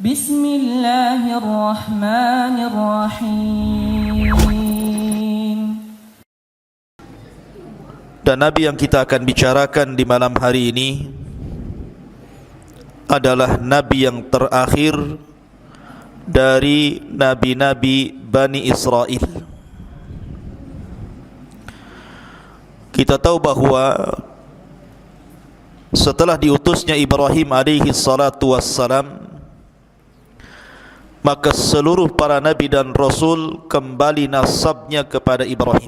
Bismillahirrahmanirrahim. Dan Nabi yang kita akan bicarakan di malam hari ini adalah Nabi yang terakhir dari Nabi-Nabi Bani Israel. Kita tahu bahwa setelah diutusnya Ibrahim alaihi salatu wassalam, maka seluruh para Nabi dan Rasul kembali nasabnya kepada Ibrahim.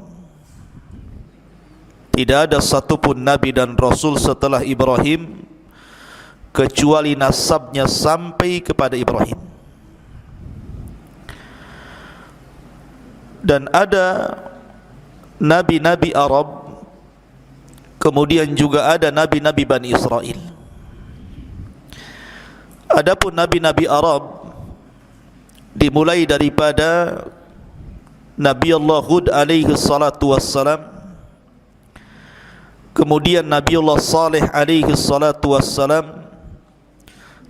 Tidak ada satupun Nabi dan Rasul setelah Ibrahim kecuali nasabnya sampai kepada Ibrahim. Dan ada Nabi-Nabi Arab, kemudian juga ada Nabi-Nabi Bani Israel. Adapun Nabi-Nabi Arab dimulai daripada Nabi Allah Hud alaihi salatu wassalam, kemudian Nabi Allah Saleh alaihi salatu wassalam,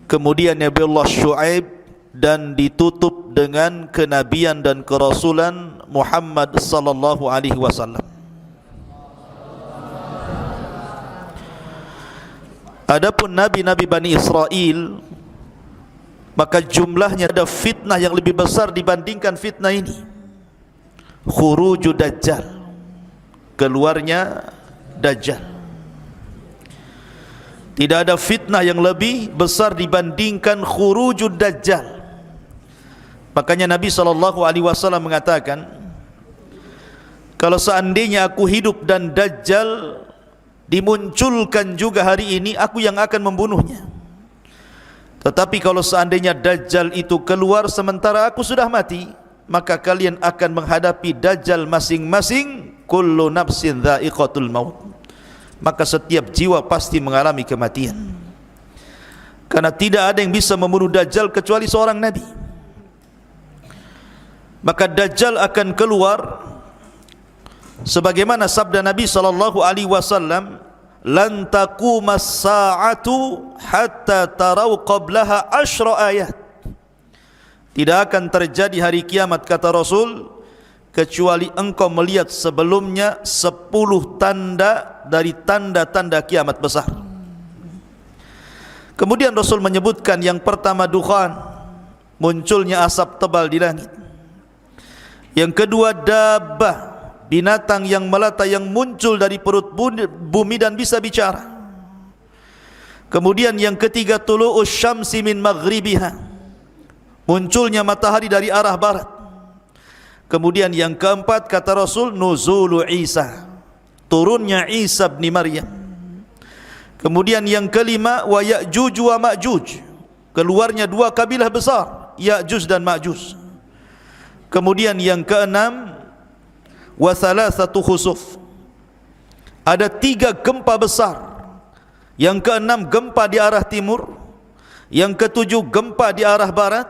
kemudian Nabi Allah Shu'aib, dan ditutup dengan kenabian dan kerasulan Muhammad sallallahu alaihi wasallam. Adapun Nabi-Nabi Bani Israel, maka jumlahnya ada fitnah yang lebih besar dibandingkan fitnah ini. Khuruju Dajjal, keluarnya Dajjal. Tidak ada fitnah yang lebih besar dibandingkan khurujud Dajjal. Makanya Nabi SAW mengatakan, kalau seandainya aku hidup dan Dajjal dimunculkan juga hari ini, aku yang akan membunuhnya. Tetapi kalau seandainya Dajjal itu keluar sementara aku sudah mati, maka kalian akan menghadapi Dajjal masing-masing. Kullu nafsin dha'iqatul maut. Maka setiap jiwa pasti mengalami kematian. Karena tidak ada yang bisa membunuh Dajjal kecuali seorang Nabi. Maka Dajjal akan keluar sebagaimana sabda Nabi SAW, lan taqumas sa'atu hatta tarau qablaha 10 ayat. Tidak akan terjadi hari kiamat, kata Rasul, kecuali engkau melihat sebelumnya 10 tanda dari tanda-tanda kiamat besar. Kemudian Rasul menyebutkan yang pertama dukhan, munculnya asap tebal di langit. Yang kedua dabbah, binatang yang melata yang muncul dari perut bumi dan bisa bicara. Kemudian yang ketiga tulu'us syamsi min maghribiha, munculnya matahari dari arah barat. Kemudian yang keempat kata Rasul, nuzulu Isa, turunnya Isa bin Maryam. Kemudian yang kelima, wa Ya'juj wa Ma'juj, keluarnya dua kabilah besar, Ya'juj dan Ma'juj. Kemudian yang keenam, wa thalathatu khusuf, ada 3 gempa besar. Yang keenam gempa di arah timur, yang ketujuh gempa di arah barat,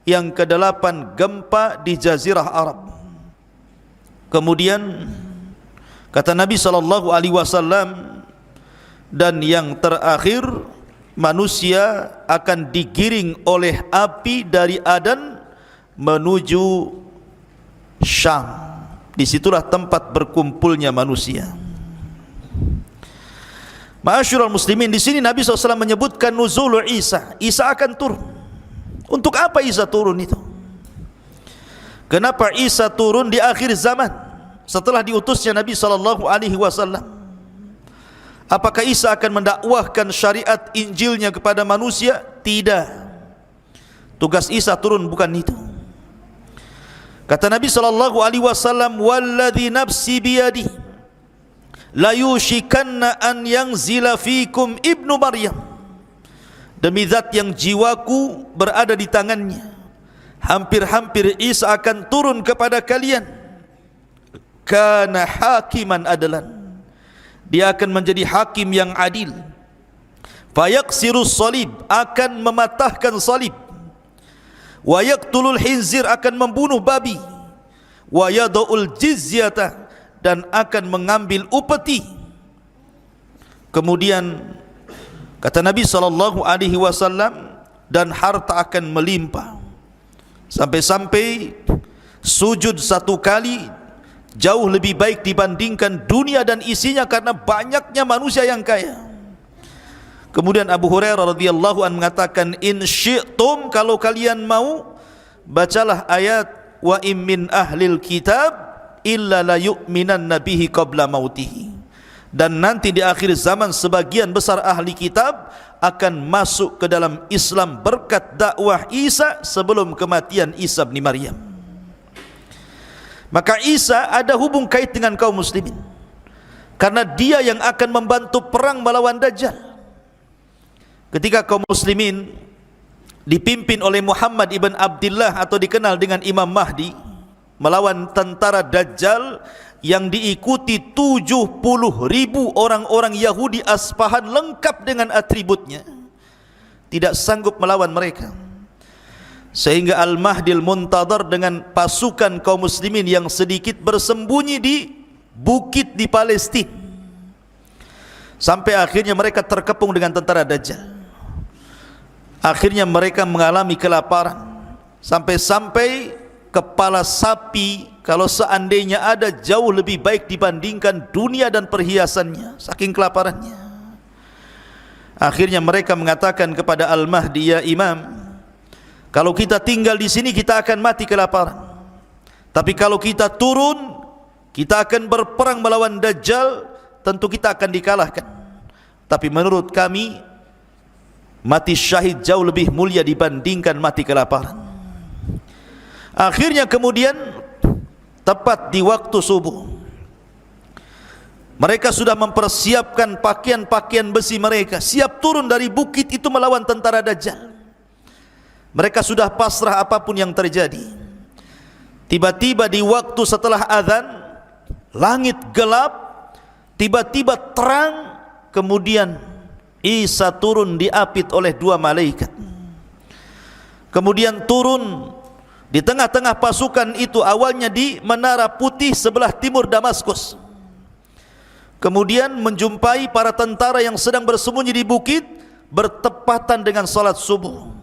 yang kedelapan gempa di Jazirah Arab. Kemudian kata Nabi SAW, dan yang terakhir manusia akan digiring oleh api dari Adan menuju Syam. Disitulah tempat berkumpulnya manusia. Ma'asyiral muslimin, di sini Nabi SAW menyebutkan nuzul Isa. Isa akan turun. Untuk apa Isa turun itu? Kenapa Isa turun di akhir zaman setelah diutusnya Nabi SAW? Apakah Isa akan mendakwahkan syariat Injilnya kepada manusia? Tidak. Tugas Isa turun bukan itu. Kata Nabi SAW, walladhi nafsi biyadi la yushikanna an yanzila fikum ibnu Maryam, demi zat yang jiwaku berada di tangannya, hampir-hampir Isa akan turun kepada kalian. Kana hakiman adalan, dia akan menjadi hakim yang adil. Fayaksirus salib, akan mematahkan salib. Wa yaqtulul khinzir, akan membunuh babi. Wa yada'ul jizyata, dan akan mengambil upeti. Kemudian kata Nabi SAW, dan harta akan melimpah. Sampai-sampai sujud satu kali jauh lebih baik dibandingkan dunia dan isinya karena banyaknya manusia yang kaya. Kemudian Abu Hurairah radhiyallahu anhu mengatakan, in syi'tum, kalau kalian mau, bacalah ayat wa im min ahlil kitab illa la yu'minanna bihi qabla mautihi. Dan nanti di akhir zaman sebagian besar ahli kitab akan masuk ke dalam Islam berkat dakwah Isa sebelum kematian Isa bin Maryam. Maka Isa ada hubung kait dengan kaum muslimin karena dia yang akan membantu perang melawan Dajjal. Ketika kaum muslimin dipimpin oleh Muhammad ibn Abdullah atau dikenal dengan Imam Mahdi melawan tentara Dajjal yang diikuti 70.000 orang-orang Yahudi Aspahan lengkap dengan atributnya, tidak sanggup melawan mereka, sehingga Al-Mahdil Muntadhar dengan pasukan kaum muslimin yang sedikit bersembunyi di bukit di Palestina, sampai akhirnya mereka terkepung dengan tentara Dajjal. Akhirnya mereka mengalami kelaparan, sampai-sampai kepala sapi kalau seandainya ada jauh lebih baik dibandingkan dunia dan perhiasannya, saking kelaparannya. Akhirnya mereka mengatakan kepada Al-Mahdi, ya Imam, kalau kita tinggal di sini kita akan mati kelaparan, tapi kalau kita turun kita akan berperang melawan Dajjal, tentu kita akan dikalahkan. Tapi menurut kami mati syahid jauh lebih mulia dibandingkan mati kelaparan. Akhirnya kemudian tepat di waktu subuh, mereka sudah mempersiapkan pakaian-pakaian besi mereka, siap turun dari bukit itu melawan tentara Dajjal. Mereka sudah pasrah apapun yang terjadi. Tiba-tiba di waktu setelah azan, langit gelap, tiba-tiba terang, kemudian Isa turun diapit oleh dua malaikat. Kemudian turun di tengah-tengah pasukan itu, awalnya di Menara Putih sebelah timur Damaskus. Kemudian menjumpai para tentara yang sedang bersembunyi di bukit bertepatan dengan salat subuh.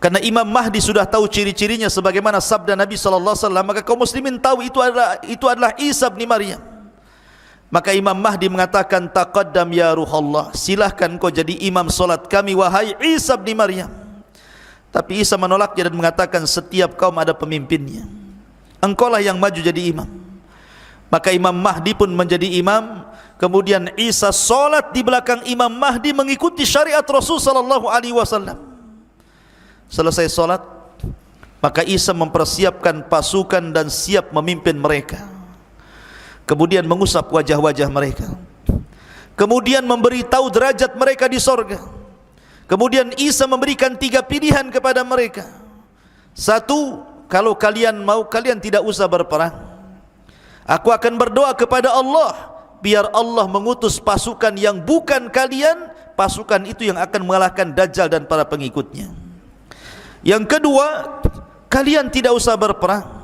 Karena Imam Mahdi sudah tahu ciri-cirinya sebagaimana sabda Nabi sallallahu alaihi wasallam, maka kaum muslimin tahu itu adalah Isa bin Maryam. Maka Imam Mahdi mengatakan, taqaddam ya Ruhallah, silahkan kau jadi imam salat kami wahai Isa bin Maryam. Tapi Isa menolaknya dan mengatakan, setiap kaum ada pemimpinnya, engkaulah yang maju jadi imam. Maka Imam Mahdi pun menjadi imam. Kemudian Isa solat di belakang Imam Mahdi mengikuti syariat Rasul sallallahu alaihi wasallam. Selesai solat, maka Isa mempersiapkan pasukan dan siap memimpin mereka. Kemudian mengusap wajah-wajah mereka, kemudian memberitahu derajat mereka di sorga. Kemudian Isa memberikan 3 pilihan kepada mereka. 1, kalau kalian mau, kalian tidak usah berperang. Aku akan berdoa kepada Allah biar Allah mengutus pasukan yang bukan kalian, pasukan itu yang akan mengalahkan Dajjal dan para pengikutnya. Yang kedua, kalian tidak usah berperang.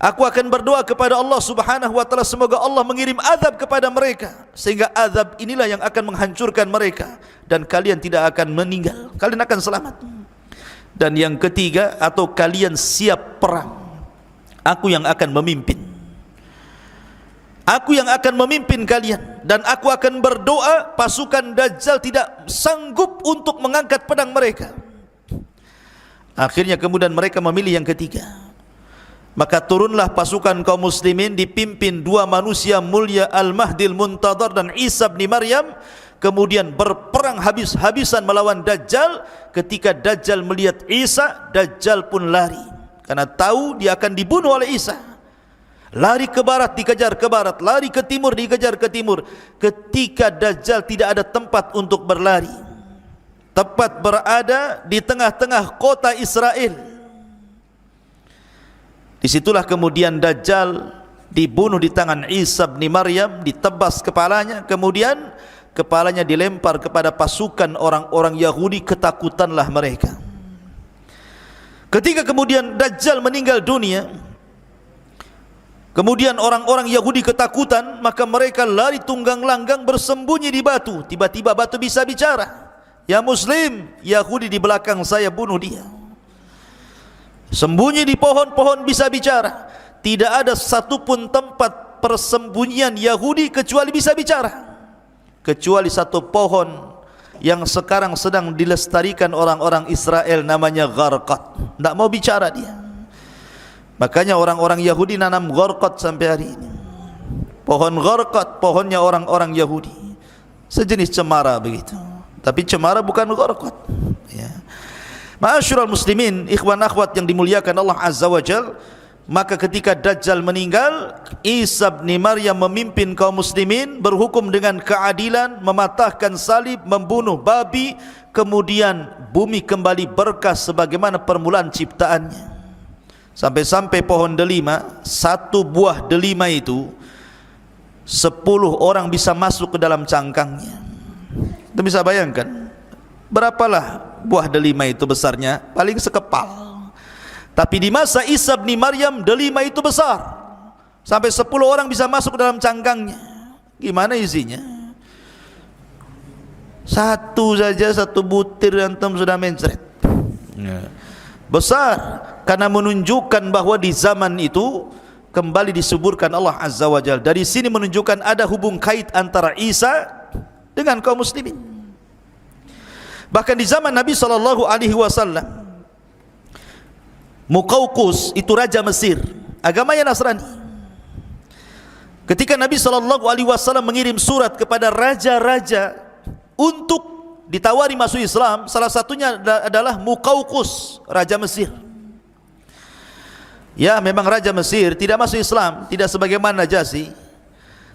Aku akan berdoa kepada Allah Subhanahu wa taala semoga Allah mengirim azab kepada mereka, sehingga azab inilah yang akan menghancurkan mereka dan kalian tidak akan meninggal, kalian akan selamat. Dan yang ketiga, atau kalian siap perang, aku yang akan memimpin. Aku yang akan memimpin kalian, dan aku akan berdoa pasukan Dajjal tidak sanggup untuk mengangkat pedang mereka. Akhirnya kemudian mereka memilih yang ketiga. Maka turunlah pasukan kaum muslimin dipimpin 2 manusia mulia, Al-Mahdil Muntadhar dan Isa bin Maryam. Kemudian berperang habis-habisan melawan Dajjal. Ketika Dajjal melihat Isa, Dajjal pun lari karena tahu dia akan dibunuh oleh Isa. Lari ke barat, dikejar ke barat, lari ke timur, dikejar ke timur. Ketika Dajjal tidak ada tempat untuk berlari, tepat berada di tengah-tengah kota Israel. Disitulah kemudian Dajjal dibunuh di tangan Isa bin Maryam, ditebas kepalanya, kemudian kepalanya dilempar kepada pasukan orang-orang Yahudi, ketakutanlah mereka. Ketika kemudian Dajjal meninggal dunia, kemudian orang-orang Yahudi ketakutan, maka mereka lari tunggang langgang bersembunyi di batu. Tiba-tiba batu bisa bicara. ya Muslim, Yahudi di belakang saya, bunuh dia. Sembunyi di pohon-pohon bisa bicara. Tidak ada satupun tempat persembunyian Yahudi kecuali bisa bicara, kecuali satu pohon yang sekarang sedang dilestarikan orang-orang Israel, namanya Gharqad. Tidak mau bicara dia. Makanya orang-orang Yahudi nanam Gharqad sampai hari ini. Pohon Gharqad, pohonnya orang-orang Yahudi, sejenis cemara begitu, tapi cemara bukan Gharqad, ya. Ma'asyiral muslimin, ikhwan akhwat yang dimuliakan Allah Azza wa Jal, maka ketika Dajjal meninggal, Isa bin Maryam memimpin kaum muslimin, berhukum dengan keadilan, mematahkan salib, membunuh babi, kemudian bumi kembali berkah sebagaimana permulaan ciptaannya. Sampai-sampai pohon delima, satu buah delima itu 10 orang bisa masuk ke dalam cangkangnya. Kita bisa bayangkan berapalah buah delima itu besarnya, paling sekepal. Tapi di masa Isa bin Maryam, delima itu besar, sampai 10 orang bisa masuk ke dalam cangkangnya. Gimana isinya? Satu saja, satu butir antum sudah mencret. Besar, karena menunjukkan bahwa di zaman itu kembali disuburkan Allah Azza wa Jalla. Dari sini menunjukkan ada hubung kait antara Isa dengan kaum muslimin. Bahkan di zaman Nabi SAW, Muqawqis itu raja Mesir, agamanya Nasrani. Ketika Nabi SAW mengirim surat kepada raja-raja untuk ditawari masuk Islam, salah satunya adalah Muqawqis, raja Mesir. Ya, memang raja Mesir tidak masuk Islam, tidak sebagaimana Najasyi,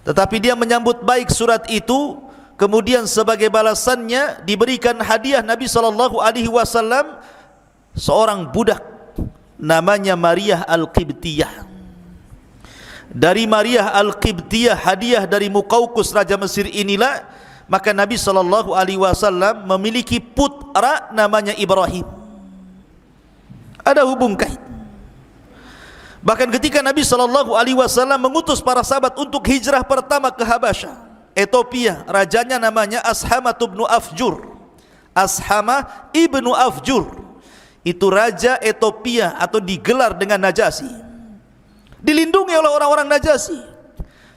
tetapi dia menyambut baik surat itu. Kemudian sebagai balasannya diberikan hadiah Nabi SAW seorang budak namanya Maria Al-Qibtiyah. Dari Maria Al-Qibtiyah, hadiah dari Muqawqis raja Mesir inilah, maka Nabi SAW memiliki putra namanya Ibrahim. Ada hubung kait. Bahkan ketika Nabi SAW mengutus para sahabat untuk hijrah pertama ke Habasyah, Ethiopia, rajanya namanya Ashama ibnu Afjur. Ashama ibnu Afjur itu raja Ethiopia, atau digelar dengan Najasyi, dilindungi oleh orang-orang Najasyi,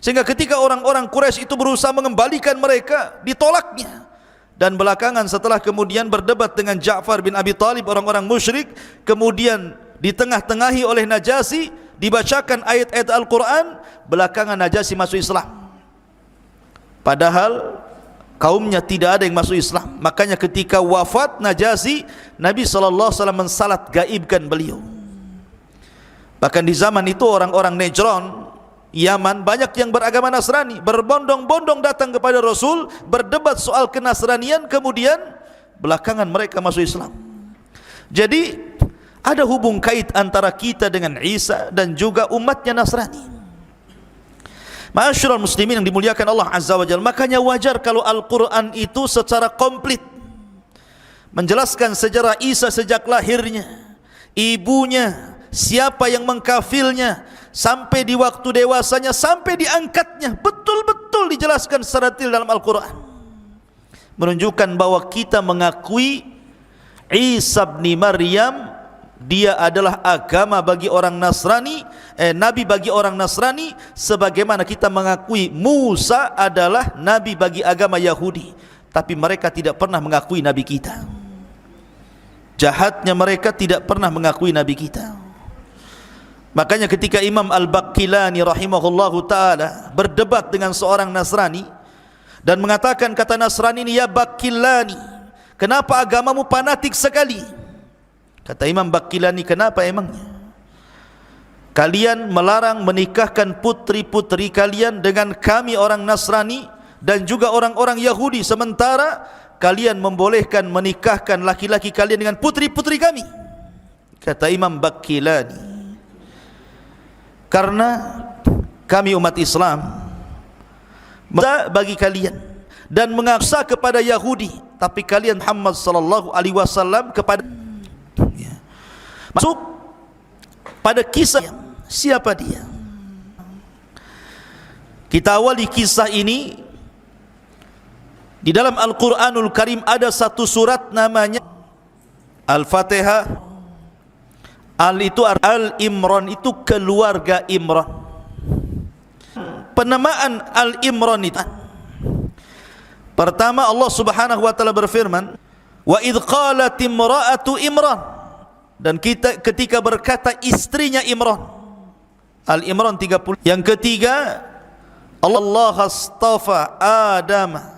sehingga ketika orang-orang Quraisy itu berusaha mengembalikan mereka, ditolaknya. Dan belakangan setelah kemudian berdebat dengan Ja'far bin Abi Thalib, orang-orang musyrik, kemudian di tengah-tengahi oleh Najasyi, dibacakan ayat-ayat Al-Quran, belakangan Najasyi masuk Islam. Padahal kaumnya tidak ada yang masuk Islam. Makanya ketika wafat Najasyi, Nabi SAW mensalat gaibkan beliau. Bahkan di zaman itu orang-orang Najran, Yaman, banyak yang beragama Nasrani, berbondong-bondong datang kepada Rasul, berdebat soal kenasranian, kemudian belakangan mereka masuk Islam. Jadi ada hubung kait antara kita dengan Isa dan juga umatnya Nasrani. Ma'asyiral muslimin yang dimuliakan Allah Azza wa Jalla, makanya wajar kalau Al-Quran itu secara komplit menjelaskan sejarah Isa sejak lahirnya, ibunya, siapa yang mengkafilnya, sampai di waktu dewasanya, sampai diangkatnya, betul-betul dijelaskan secara detail dalam Al-Quran, menunjukkan bahwa kita mengakui Isa bin Maryam, dia adalah agama bagi orang Nasrani, nabi bagi orang Nasrani, sebagaimana kita mengakui Musa adalah nabi bagi agama Yahudi. Tapi mereka tidak pernah mengakui nabi kita. Jahatnya mereka tidak pernah mengakui nabi kita. Makanya ketika Imam Al-Baqillani rahimahullahu ta'ala berdebat dengan seorang Nasrani dan mengatakan, kata Nasrani ini, ya Baqillani, kenapa agamamu fanatik sekali? Kata Imam Baqillani, kenapa emangnya? Kalian melarang menikahkan putri-putri kalian dengan kami orang Nasrani dan juga orang-orang Yahudi, sementara kalian membolehkan menikahkan laki-laki kalian dengan putri-putri kami. Kata Imam Baqillani, karena kami umat Islam bagi kalian dan mengaksa kepada Yahudi, tapi kalian Muhammad sallallahu alaihi wasallam kepada. Masuk pada kisah, siapa dia? Kita awali kisah ini Di dalam Al-Quranul Karim ada satu surat namanya Al-Fatihah. Al-Imran itu keluarga Imran. Penamaan Al-Imran itu, pertama Allah Subhanahu wa taala berfirman, wa idh qalat imra'atu Imran, dan ketika berkata istrinya Imran. Al-Imran 30. Yang ketiga, Allah astafa Adam.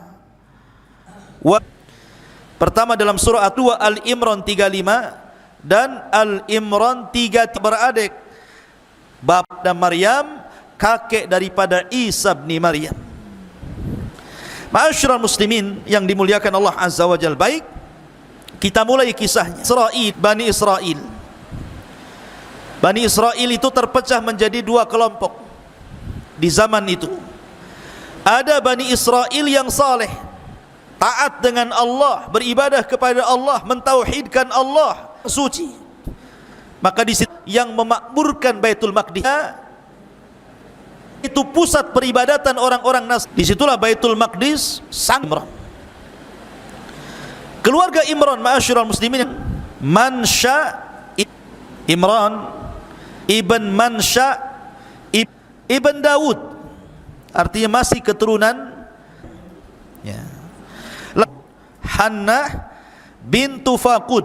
Pertama dalam surah 2 Al-Imran 35 dan Al-Imran 3 beradik, bapa dan Maryam, kakek daripada Isa bin Maryam. Ma'asyiral muslimin yang dimuliakan Allah Azza wa Jalla, baik, kita mulai kisahnya. Bani Israel. Bani Israel itu terpecah menjadi dua kelompok di zaman itu. Ada Bani Israel yang saleh, taat dengan Allah, beribadah kepada Allah, mentauhidkan Allah, suci. Maka di situ yang memakmurkan Baitul Maqdis, itu pusat peribadatan orang-orang Nasrani. Disitulah Baitul Maqdis sang Imran. Keluarga Imran, ma'asyiral muslimin, Mansha Imran ibn Mansha ibn Daud, artinya masih keturunan ya. Hannah bintu Faqud.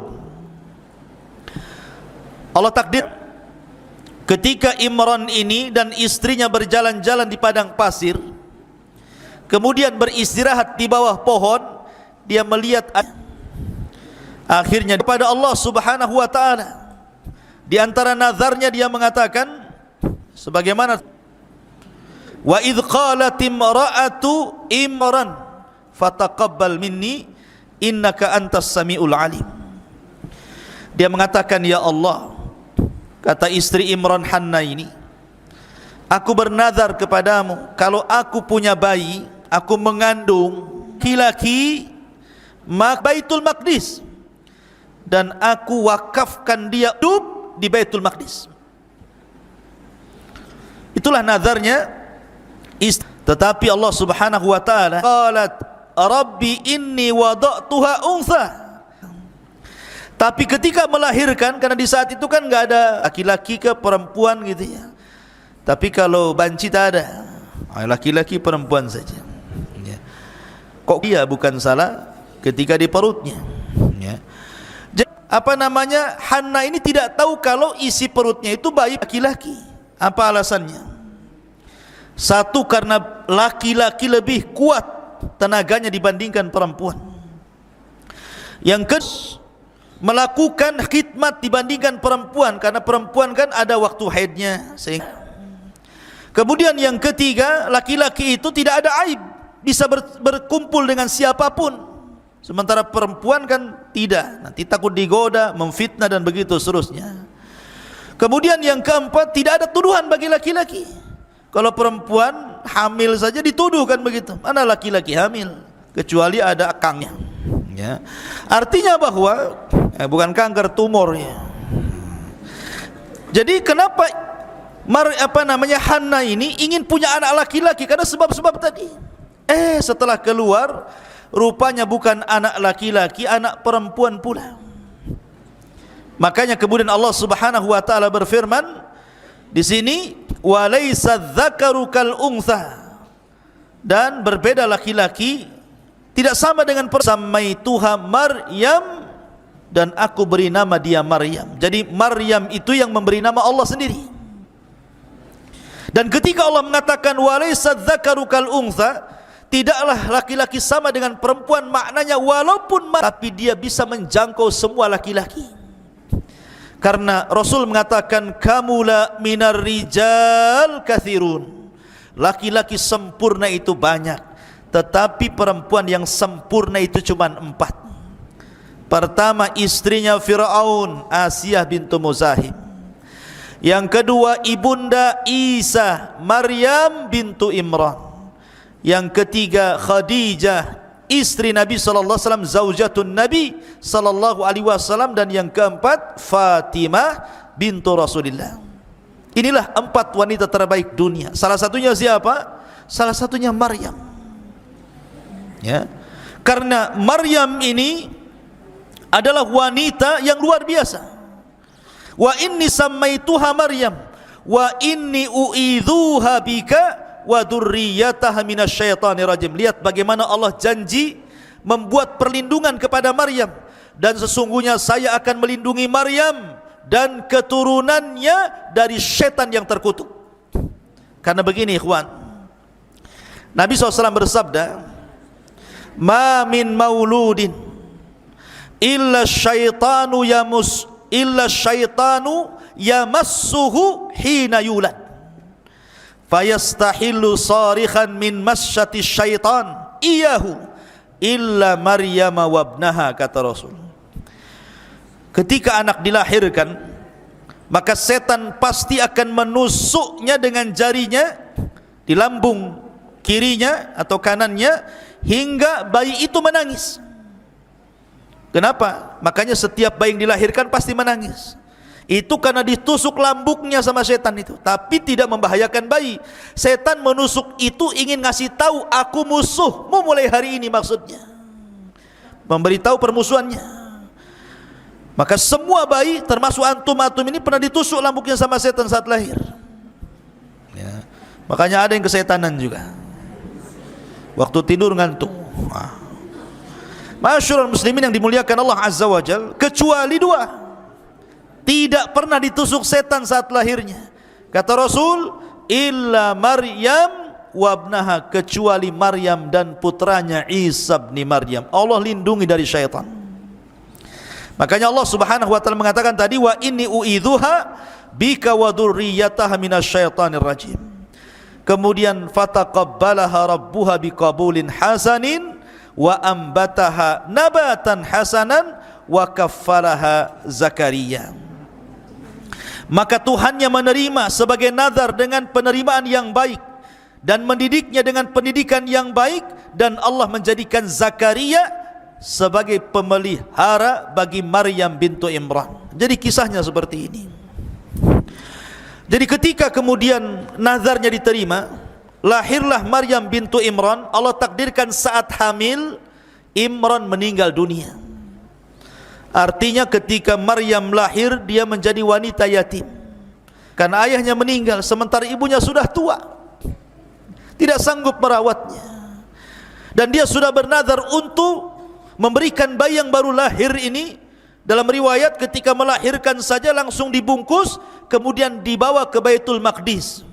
Allah takdir ketika Imran ini dan istrinya berjalan-jalan di padang pasir, kemudian beristirahat di bawah pohon, dia melihat akhirnya kepada Allah Subhanahu wa taala. Di antara nazarnya dia mengatakan sebagaimana, wa idh qalat imra'atu Imran fataqabbal minni innaka antas samiul alim. Dia mengatakan, ya Allah, kata istri Imran Hannah ini, aku bernazar kepadamu, kalau aku punya bayi, aku mengandung laki-laki, Baitul Maqdis, dan aku wakafkan dia hidup di Baitul Maqdis. Itulah nazarnya. Tetapi Allah Subhanahu wa taala qalat rabbi inni wada'tuha untha. Tapi ketika melahirkan, karena di saat itu kan enggak ada laki-laki ke perempuan gitu ya. Tapi kalau banci tak ada, laki-laki perempuan saja. Ya. Kok dia bukan salah ketika di perutnya? Ya. Apa namanya, Hannah ini tidak tahu kalau isi perutnya itu bayi laki-laki. Apa alasannya? Satu, karena laki-laki lebih kuat tenaganya dibandingkan perempuan. Yang kedua, melakukan khidmat dibandingkan perempuan, karena perempuan kan ada waktu haidnya. Kemudian yang ketiga, laki-laki itu tidak ada aib, bisa berkumpul dengan siapapun. Sementara perempuan kan tidak, nanti takut digoda, memfitnah dan begitu seterusnya. Kemudian yang keempat, tidak ada tuduhan bagi laki-laki. Kalau perempuan hamil saja dituduh kan begitu. Mana laki-laki hamil? Kecuali ada akangnya. Ya. Artinya bahwa bukan kanker, tumor ya. Jadi kenapa Hannah ini ingin punya anak laki-laki? Karena sebab-sebab tadi. Setelah keluar, rupanya bukan anak laki-laki, anak perempuan pula. Makanya kemudian Allah Subhanahu wa taala berfirman di sini, walaysa dzakaru kal untha, dan berbeda laki-laki, tidak sama dengan samaituha Maryam, dan aku beri nama dia Maryam. Jadi Maryam itu yang memberi nama Allah sendiri. Dan ketika Allah mengatakan walaysa dzakaru kal untha, tidaklah laki-laki sama dengan perempuan, maknanya walaupun tapi dia bisa menjangkau semua laki-laki. Karena Rasul mengatakan kamula minar rijal kathirun, laki-laki sempurna itu banyak, tetapi perempuan yang sempurna itu cuma 4. Pertama, istrinya Fir'aun, Asiyah bintu Muzahim. Yang kedua, ibunda Isa, Maryam bintu Imran. Yang ketiga, Khadijah, istri Nabi sallallahu alaihi wasallam, zaujatun Nabi sallallahu alaihi wasallam. Dan yang keempat, Fatimah bintu Rasulillah. Inilah 4 wanita terbaik dunia. Salah satunya siapa? Salah satunya Maryam. Ya. Karena Maryam ini adalah wanita yang luar biasa. Wa inni sammaituha Maryam wa inni u'idzuha bika wa dzurriyyataha minasyaitonir rajim. Lihat bagaimana Allah janji membuat perlindungan kepada Maryam, dan sesungguhnya saya akan melindungi Maryam dan keturunannya dari syaitan yang terkutuk. Karena begini ikhwan, Nabi SAW bersabda, ma min mauludin illa syaitanu yamassuhu hina yulad fayastahillu sarikhan min masyati syaitan iyahu illa Maryam wabnaha, kata Rasul. Ketika anak dilahirkan, maka setan pasti akan menusuknya dengan jarinya di lambung kirinya atau kanannya hingga bayi itu menangis. Kenapa? Makanya setiap bayi yang dilahirkan pasti menangis. Itu karena ditusuk lambungnya sama setan itu, tapi tidak membahayakan bayi. Setan menusuk itu ingin ngasih tahu, aku musuhmu mulai hari ini, maksudnya memberitahu permusuhannya. Maka semua bayi termasuk antum ini pernah ditusuk lambungnya sama setan saat lahir ya. Makanya ada yang kesetanan juga waktu tidur ngantuk. Masyarul muslimin yang dimuliakan Allah Azza wa Jal, kecuali dua tidak pernah ditusuk setan saat lahirnya, kata Rasul, illa Maryam wabnaha, kecuali Maryam dan putranya Isa bin Maryam. Allah lindungi dari syaitan. Makanya Allah Subhanahu wa taala mengatakan tadi, wa inni u'idzuha bika wa dzurriyyataha minasyaitonir rajim. Kemudian fataqabbalaha rabbuha biqabulin hasanin wa ambataha nabatan hasanan wa kaffalaha Zakaria. Maka Tuhannya menerima sebagai nazar dengan penerimaan yang baik dan mendidiknya dengan pendidikan yang baik, dan Allah menjadikan Zakaria sebagai pemelihara bagi Maryam bintu Imran. Jadi kisahnya seperti ini. Jadi ketika kemudian nazarnya diterima, lahirlah Maryam bintu Imran. Allah takdirkan saat hamil Imran meninggal dunia. Artinya ketika Maryam lahir, dia menjadi wanita yatim karena ayahnya meninggal, sementara ibunya sudah tua, tidak sanggup merawatnya. Dan dia sudah bernazar untuk memberikan bayi yang baru lahir ini. Dalam riwayat ketika melahirkan saja langsung dibungkus, kemudian dibawa ke Baitul Maqdis,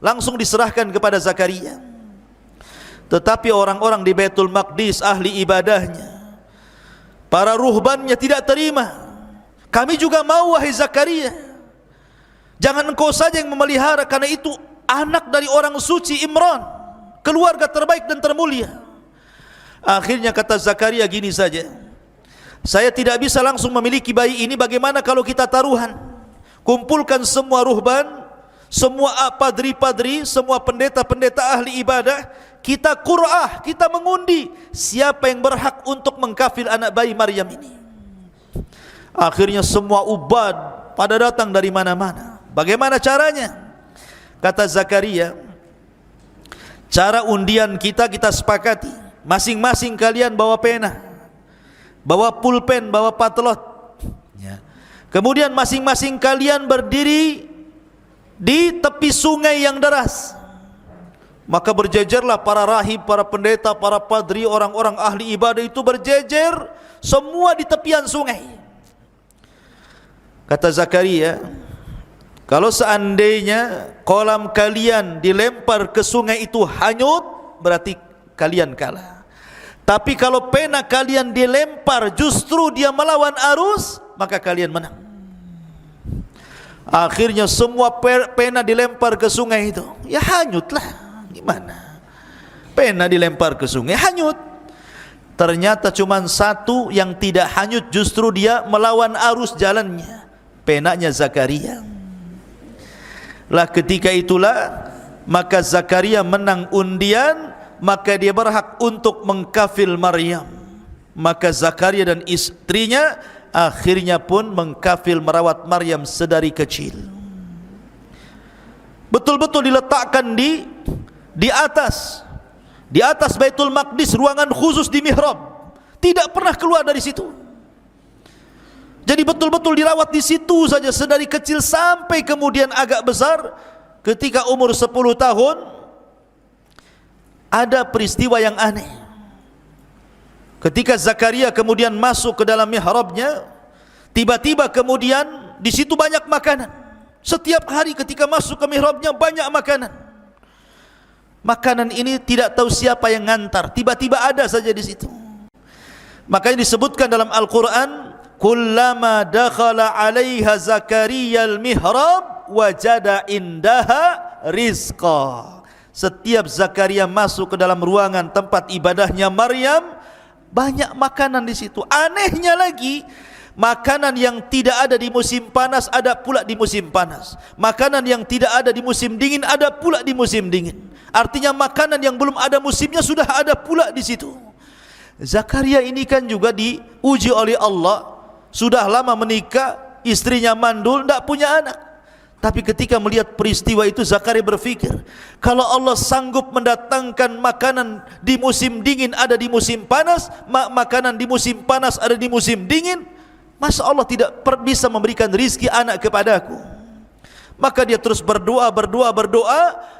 langsung diserahkan kepada Zakaria. Tetapi orang-orang di Baitul Maqdis, ahli ibadahnya, para ruhbannya tidak terima. Kami juga mau, wahai Zakaria, jangan engkau saja yang memelihara, karena itu anak dari orang suci Imran, keluarga terbaik dan termulia. Akhirnya kata Zakaria, gini saja, saya tidak bisa langsung memiliki bayi ini. Bagaimana kalau kita taruhan? Kumpulkan semua ruhban, semua padri-padri, semua pendeta-pendeta ahli ibadah, kita qur'ah, kita mengundi siapa yang berhak untuk mengkafil anak bayi Maryam ini. Akhirnya semua ubad pada datang dari mana-mana. Bagaimana caranya? Kata Zakaria, cara undian kita sepakati, masing-masing kalian bawa pena, bawa pulpen, bawa patlot ya. Kemudian masing-masing kalian berdiri di tepi sungai yang deras. Maka berjejerlah para rahib, para pendeta, para padri, orang-orang ahli ibadah itu berjejer semua di tepian sungai. Kata Zakaria, kalau seandainya kolam kalian dilempar ke sungai itu hanyut, berarti kalian kalah. Tapi kalau pena kalian dilempar justru dia melawan arus, maka kalian menang. Akhirnya semua pena dilempar ke sungai itu, ya hanyutlah. Gimana? Pena dilempar ke sungai hanyut. Ternyata cuma satu yang tidak hanyut, justru dia melawan arus jalannya, penanya Zakaria. Lah ketika itulah maka Zakaria menang undian, maka dia berhak untuk mengkafil Maryam. Maka Zakaria dan istrinya akhirnya pun mengkafil merawat Maryam sedari kecil. Betul-betul diletakkan di atas Baitul Maqdis, ruangan khusus di mihrab. tidak pernah keluar dari situ. Jadi betul-betul dirawat di situ saja sedari kecil sampai kemudian agak besar. Ketika umur 10 tahun ada peristiwa yang aneh. Ketika Zakaria kemudian masuk ke dalam mihrabnya, tiba-tiba kemudian di situ banyak makanan. Setiap hari ketika masuk ke mihrabnya banyak makanan. Makanan ini tidak tahu siapa yang ngantar, tiba-tiba ada saja di situ. Makanya disebutkan dalam Al-Quran, kullama dakhala 'alaiha Zakaria al-mihrab wajada indaha rizqa. Setiap Zakaria masuk ke dalam ruangan tempat ibadahnya Maryam, banyak makanan di situ. Anehnya lagi, makanan yang tidak ada di musim panas ada pula di musim panas. Makanan yang tidak ada di musim dingin ada pula di musim dingin. Artinya makanan yang belum ada musimnya sudah ada pula di situ. Zakaria ini kan juga diuji oleh Allah. Sudah lama menikah, istrinya mandul, tidak punya anak. Tapi ketika melihat peristiwa itu, Zakaria berpikir, kalau Allah sanggup mendatangkan makanan di musim dingin ada di musim panas, makanan di musim panas ada di musim dingin, masa Allah tidak bisa memberikan rizki anak kepadaku? Maka dia terus berdoa.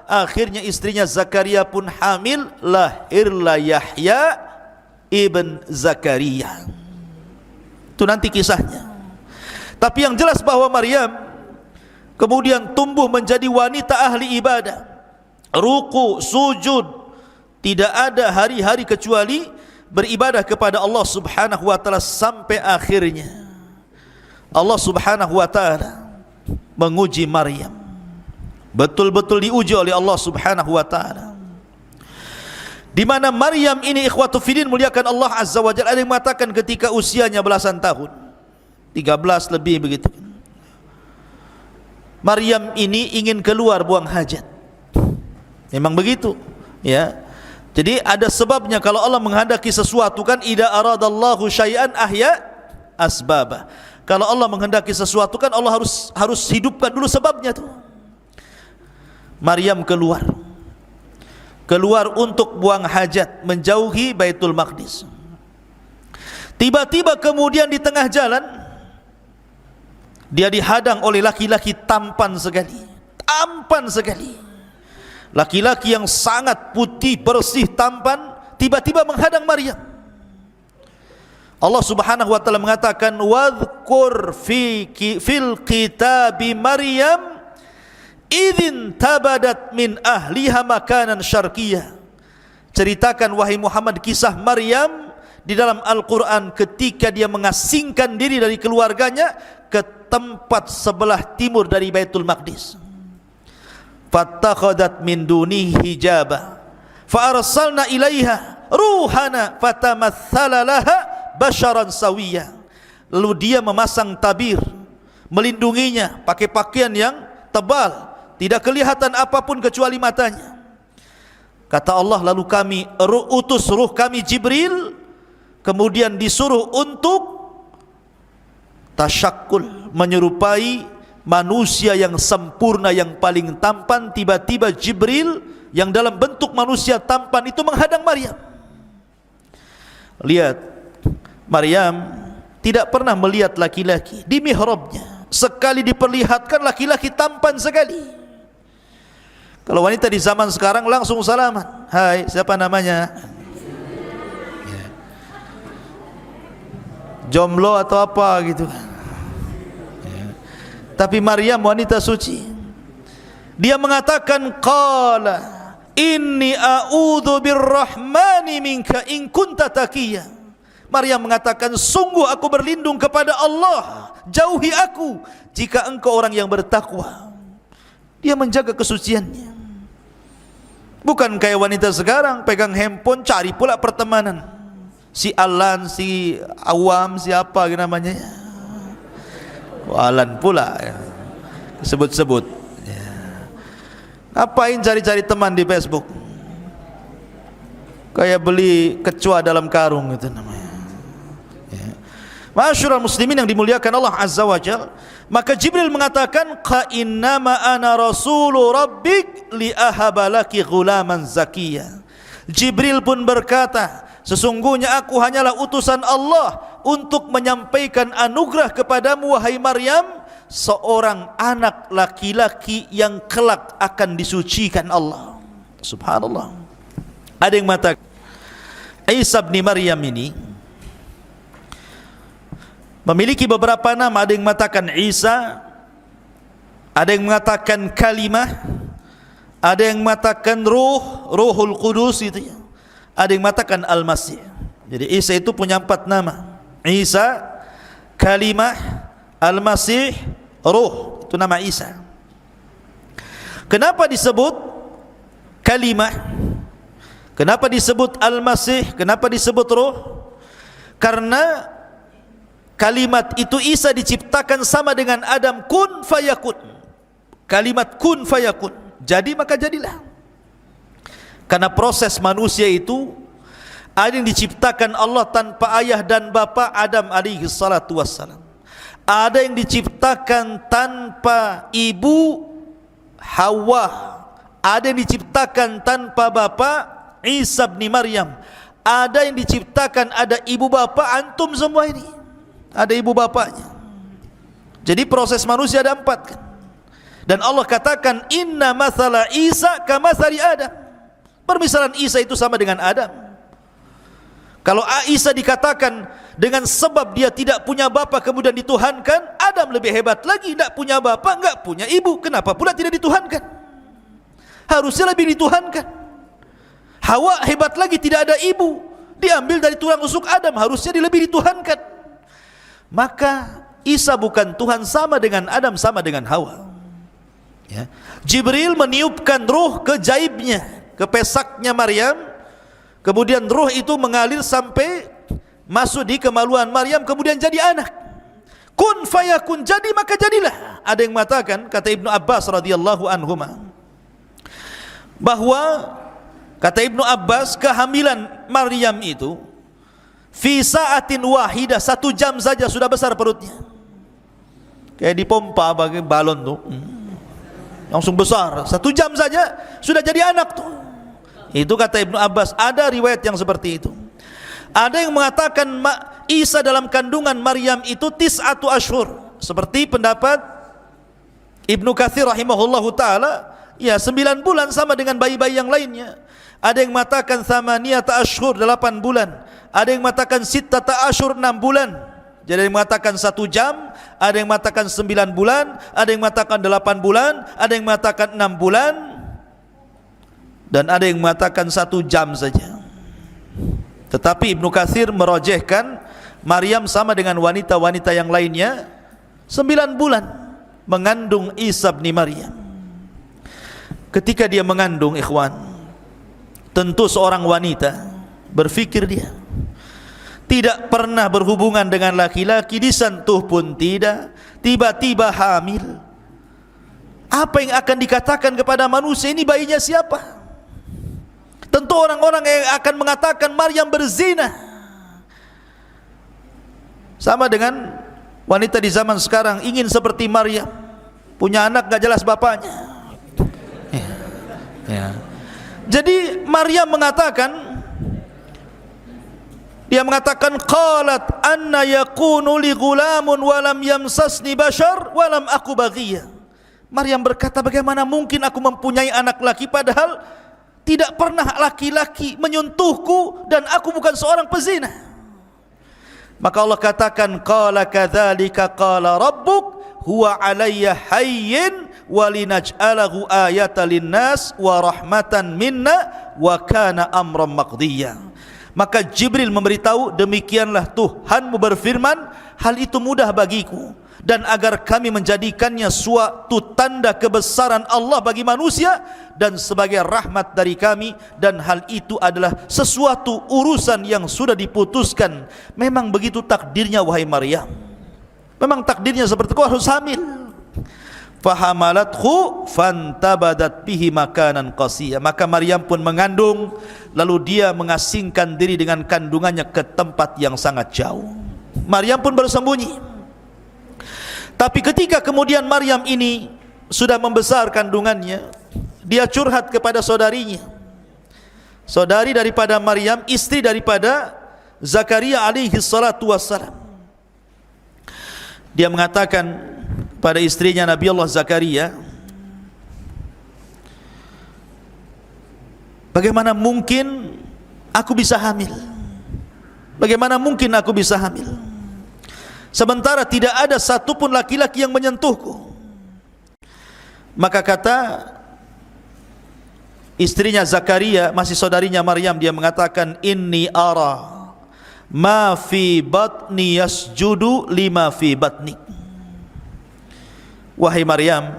Akhirnya istrinya Zakaria pun hamil, lahirlah Yahya ibn Zakaria. Itu nanti kisahnya. Tapi yang jelas bahwa Maryam kemudian tumbuh menjadi wanita ahli ibadah, ruku, sujud, tidak ada hari-hari kecuali beribadah kepada Allah Subhanahu wa taala sampai akhirnya Allah Subhanahu wa taala menguji Maryam. Betul-betul diuji oleh Allah Subhanahu wa taala. Di mana Maryam ini, ikhwatu fillah muliakan Allah Azza wa Jalla, ada yang mengatakan ketika usianya belasan tahun, 13 lebih begitu, Maryam ini ingin keluar buang hajat. Memang begitu, ya. Jadi ada sebabnya. Kalau Allah menghendaki sesuatu kan, idza aradallahu syai'an ahya asbaba. Kalau Allah menghendaki sesuatu kan Allah harus hidupkan dulu sebabnya tuh. Maryam keluar untuk buang hajat, menjauhi Baitul Maqdis. Tiba-tiba kemudian di tengah jalan dia dihadang oleh laki-laki tampan sekali. Laki-laki yang sangat putih, bersih, tampan, tiba-tiba menghadang Maryam. Allah Subhanahu wa taala mengatakan, wadhkur fil kitabi Maryam idzin tabadat min ahliha makanan syarqiyah. Ceritakan wahai Muhammad kisah Maryam di dalam Al-Quran ketika dia mengasingkan diri dari keluarganya ke tempat sebelah timur dari Baitul Maqdis. Fattakhadat min dunihi hijaba fa arsalna ilaiha ruhana fatamatsala laha basharan sawiyya. Lalu dia memasang tabir melindunginya, pakai pakaian yang tebal, tidak kelihatan apapun kecuali matanya. Kata Allah, lalu kami utus ruh kami Jibril, kemudian disuruh untuk tasyakkul, menyerupai manusia yang sempurna, yang paling tampan. Tiba-tiba Jibril yang dalam bentuk manusia tampan itu menghadang Maryam. Lihat, Maryam tidak pernah melihat laki-laki di mihrabnya. Sekali diperlihatkan laki-laki tampan sekali. Kalau wanita di zaman sekarang langsung salaman, hai siapa namanya, jomblo atau apa gitu. Tapi Maryam wanita suci, dia mengatakan qala inni a'udzu birrahmani minka in kunta taqiyya. Maryam mengatakan, sungguh aku berlindung kepada Allah, jauhi aku jika engkau orang yang bertakwa. Dia menjaga kesuciannya. Bukan kayak wanita sekarang pegang handphone cari pula pertemanan, si Alan, si Awam, siapa namanya, Alan pula ya, sebut-sebut ya. Ngapain cari-cari teman di Facebook, kayak beli kecoa dalam karung gitu namanya ya. Ma'asyiral muslimin yang dimuliakan Allah Azza wa Jalla, maka Jibril mengatakan, qa innama ana rasulu rabbik li ahabalaki ghulaman zakiyya. Jibril pun berkata, sesungguhnya aku hanyalah utusan Allah untuk menyampaikan anugerah kepadamu wahai Maryam, seorang anak laki-laki yang kelak akan disucikan Allah. Subhanallah. Ada yang mengatakan Isa bin Maryam ini memiliki beberapa nama. Ada yang mengatakan Isa, ada yang mengatakan kalimah, ada yang mengatakan Ruhul Qudus itu ya. Ada yang mengatakan Al-Masih. Jadi Isa itu punya 4 nama. Isa, kalimah, Al-Masih, Ruh. Itu nama Isa. Kenapa disebut kalimah? Kenapa disebut Al-Masih? Kenapa disebut Ruh? Karena kalimat itu Isa diciptakan sama dengan Adam, kun fayakun. Kalimat kun fayakun, jadi maka jadilah. Karena proses manusia itu ada yang diciptakan Allah tanpa ayah dan bapa, Adam alaihi salatu wassalam. Ada yang diciptakan tanpa ibu, Hawa. Ada yang diciptakan tanpa bapa, Isa bin Maryam. Ada yang diciptakan ada ibu bapa, antum semua ini ada ibu bapaknya. Jadi proses manusia ada 4 kan? Dan Allah katakan inna mathala Isa kamathali Adam. Permisalan Isa itu sama dengan Adam. Kalau Isa dikatakan dengan sebab dia tidak punya bapa kemudian dituhankan, Adam lebih hebat lagi, tidak punya bapa, enggak punya ibu, kenapa pula tidak dituhankan? Harusnya lebih dituhankan. Hawa hebat lagi, tidak ada ibu, diambil dari tulang rusuk Adam, harusnya lebih dituhankan. Maka Isa bukan Tuhan, sama dengan Adam, sama dengan Hawa ya. Jibril meniupkan ruh ke jaibnya, ke pesaknya Maryam, kemudian ruh itu mengalir sampai masuk di kemaluan Maryam, kemudian jadi anak. Kun fayakun, jadi maka jadilah. Ada yang mengatakan, kata Ibnu Abbas radhiyallahu anhuma, bahwa kata Ibnu Abbas kehamilan Maryam itu fi sa'atin wahidah, 1 jam saja sudah besar perutnya, kayak dipompa bagi balon tuh, langsung besar. 1 jam saja sudah jadi anak tuh. Itu kata Ibnu Abbas. Ada riwayat yang seperti itu. Ada yang mengatakan Isa dalam kandungan Maryam itu 9 ashur, seperti pendapat Ibnu Katsir rahimahullahu taala, ya 9 bulan sama dengan bayi-bayi yang lainnya. Ada yang mengatakan 8 ashur, 8 bulan. Ada yang mengatakan 6 ashur, 6 bulan. Jadi ada yang mengatakan 1 jam, ada yang mengatakan 9 bulan, ada yang mengatakan 8 bulan, ada yang mengatakan 6 bulan, dan ada yang mengatakan 1 jam saja. Tetapi Ibnu Katsir merojehkan Maryam sama dengan wanita-wanita yang lainnya 9 bulan mengandung Isa bin Maryam. Ketika dia mengandung, ikhwan, tentu seorang wanita berfikir dia tidak pernah berhubungan dengan laki-laki, disentuh pun tidak, tiba-tiba hamil. Apa yang akan dikatakan kepada manusia, ini bayinya siapa? Tentu orang-orang yang akan mengatakan Maryam berzina. Sama dengan wanita di zaman sekarang ingin seperti Maryam, punya anak gak jelas bapaknya ya. Jadi Maryam mengatakan, dia mengatakan qalat anna yakunu li ghulamun wa lam yamsasni bashar wa lam aku baghiyah. Maryam berkata, bagaimana mungkin aku mempunyai anak laki padahal tidak pernah laki-laki menyentuhku dan aku bukan seorang pezina. Maka Allah katakan, qala kadzalika qala rabbuk huwa alayya hayyin wa linaj'alahu ayatan linnas wa rahmatan minna wa kana amran maqdiyya. Maka Jibril memberitahu, demikianlah Tuhanmu berfirman, hal itu mudah bagiku, dan agar kami menjadikannya suatu tanda kebesaran Allah bagi manusia dan sebagai rahmat dari kami, dan hal itu adalah sesuatu urusan yang sudah diputuskan. Memang begitu takdirnya wahai Maryam, memang takdirnya seperti itu, harus hamil. Fahamalathu fantabadat bihi makanan qasiyya. Maka Maryam pun mengandung, lalu dia mengasingkan diri dengan kandungannya ke tempat yang sangat jauh. Maryam pun bersembunyi. Tapi ketika kemudian Maryam ini sudah membesar kandungannya, dia curhat kepada saudarinya. saudari daripada Maryam, istri daripada Zakaria alaihi salatu wassalam. Dia mengatakan pada istrinya Nabi Allah Zakaria, bagaimana mungkin aku bisa hamil? Bagaimana mungkin aku bisa hamil? Sementara tidak ada satupun laki-laki yang menyentuhku. Maka kata istrinya Zakaria, masih saudarinya Maryam, dia mengatakan, inni ara ma fi batni yasjudu lima fi batnik. Wahai Maryam,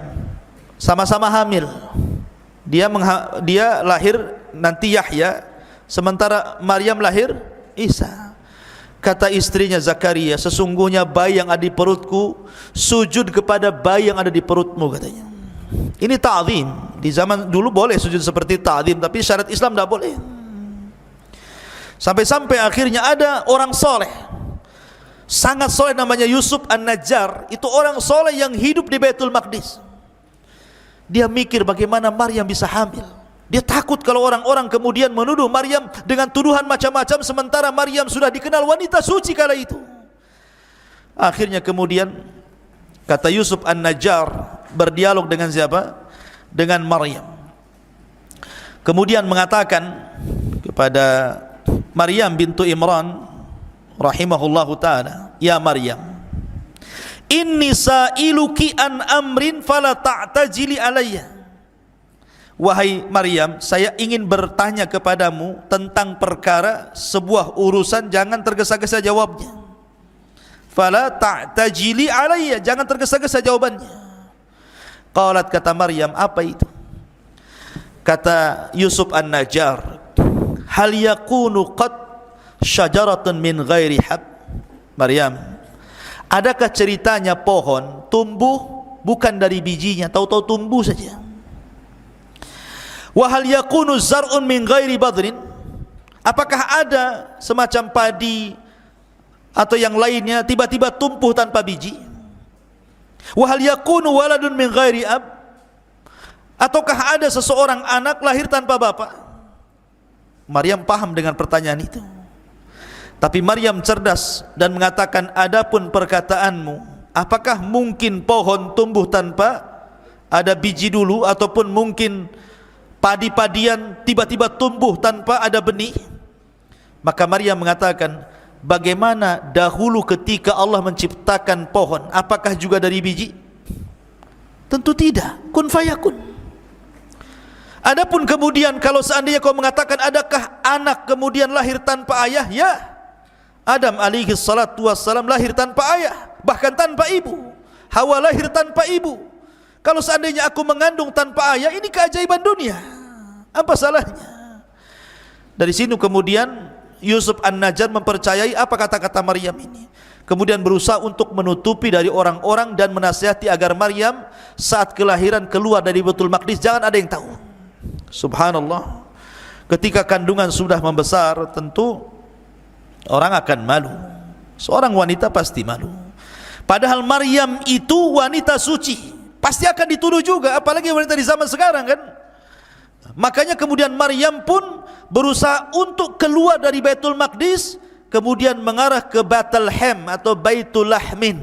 sama-sama hamil. Dia lahir nanti Yahya, sementara Maryam lahir Isa. Kata istrinya Zakaria, sesungguhnya bayi yang ada di perutku sujud kepada bayi yang ada di perutmu, katanya. Ini ta'zim. Di zaman dulu boleh sujud seperti ta'zim, tapi syariat Islam tidak boleh. Sampai-sampai akhirnya ada orang soleh, sangat soleh, namanya Yusuf An-Najjar. Itu orang soleh yang hidup di Baitul Maqdis. Dia mikir bagaimana Maryam bisa hamil. Dia takut kalau orang-orang kemudian menuduh Maryam dengan tuduhan macam-macam, sementara Maryam sudah dikenal wanita suci kala itu. Akhirnya kemudian kata Yusuf An-Najjar berdialog dengan siapa? Dengan Maryam. Kemudian mengatakan kepada Maryam bintu Imran rahimahullahu ta'ala, ya Maryam, inni sa'iluki an amrin fala ta'tajili alayya. Wahai Maryam, saya ingin bertanya kepadamu tentang perkara, sebuah urusan, jangan tergesa-gesa jawabnya. Fala ta'tajili alayya, jangan tergesa-gesa jawabannya. Qalat, kata Maryam, apa itu? Kata Yusuf An-Najjar, hal yakunu qad syajaratun min ghairi hab. Maryam, adakah ceritanya pohon tumbuh bukan dari bijinya, tahu-tahu tumbuh saja? Wa hal yakunu zar'un min ghairi badrin, apakah ada semacam padi atau yang lainnya tiba-tiba tumbuh tanpa biji? Wa hal yakunu waladun min ghairi ab, ataukah ada seseorang anak lahir tanpa bapak? Maryam paham dengan pertanyaan itu. Tapi Maryam cerdas dan mengatakan, adapun perkataanmu, apakah mungkin pohon tumbuh tanpa ada biji dulu, ataupun mungkin padi-padian tiba-tiba tumbuh tanpa ada benih? Maka Maryam mengatakan, bagaimana dahulu ketika Allah menciptakan pohon, apakah juga dari biji? Tentu tidak, kun fayakun. Adapun kemudian kalau seandainya kau mengatakan adakah anak kemudian lahir tanpa ayah, ya, Adam alaihi salatu wassalam lahir tanpa ayah, bahkan tanpa ibu. Hawa lahir tanpa ibu. Kalau seandainya aku mengandung tanpa ayah, ini keajaiban dunia, apa salahnya? Dari sini kemudian Yusuf An-Najjar mempercayai apa kata-kata Maryam ini, kemudian berusaha untuk menutupi dari orang-orang dan menasihati agar Maryam saat kelahiran keluar dari Baitul Maqdis jangan ada yang tahu. Subhanallah, ketika kandungan sudah membesar, tentu orang akan malu. Seorang wanita pasti malu. Padahal Maryam itu wanita suci, pasti akan dituduh juga, apalagi wanita di zaman sekarang kan. Makanya kemudian Maryam pun berusaha untuk keluar dari Baitul Maqdis, kemudian mengarah ke Bethlehem atau Baitul Lahmin.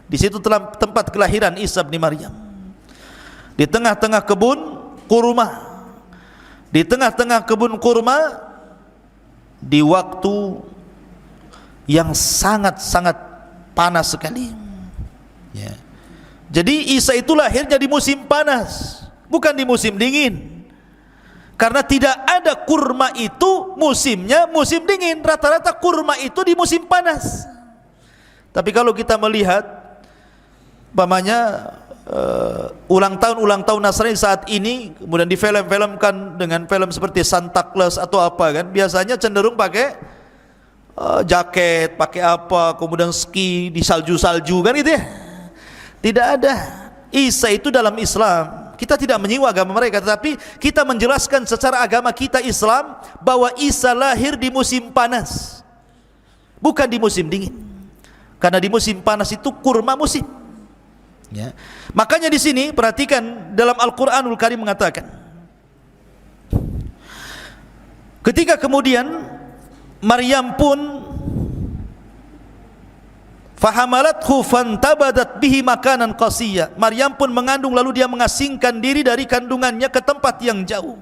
Di situ tempat kelahiran Isa bin Maryam. Di tengah-tengah kebun kurma, di tengah-tengah kebun kurma, di waktu yang sangat-sangat panas sekali, ya. Jadi Isa itu lahirnya di musim panas, bukan di musim dingin. Karena tidak ada kurma itu musimnya musim dingin, rata-rata kurma itu di musim panas. Tapi kalau kita melihat umpamanya ulang tahun Nasrani saat ini, kemudian difilm-filmkan dengan film seperti Santa Claus atau apa kan, biasanya cenderung pakai jaket, pakai apa, kemudian ski di salju-salju kan gitu ya. Tidak ada. Isa itu dalam Islam, kita tidak menyinggung agama mereka, tetapi kita menjelaskan secara agama kita Islam bahwa Isa lahir di musim panas, bukan di musim dingin. Karena di musim panas itu kurma musim, ya. Makanya di sini perhatikan dalam Al-Qur'anul Karim mengatakan, Ketika kemudian Maryam pun fahamalathu fantabadat bihi makanan qasiyya, Maryam pun mengandung lalu dia mengasingkan diri dari kandungannya ke tempat yang jauh.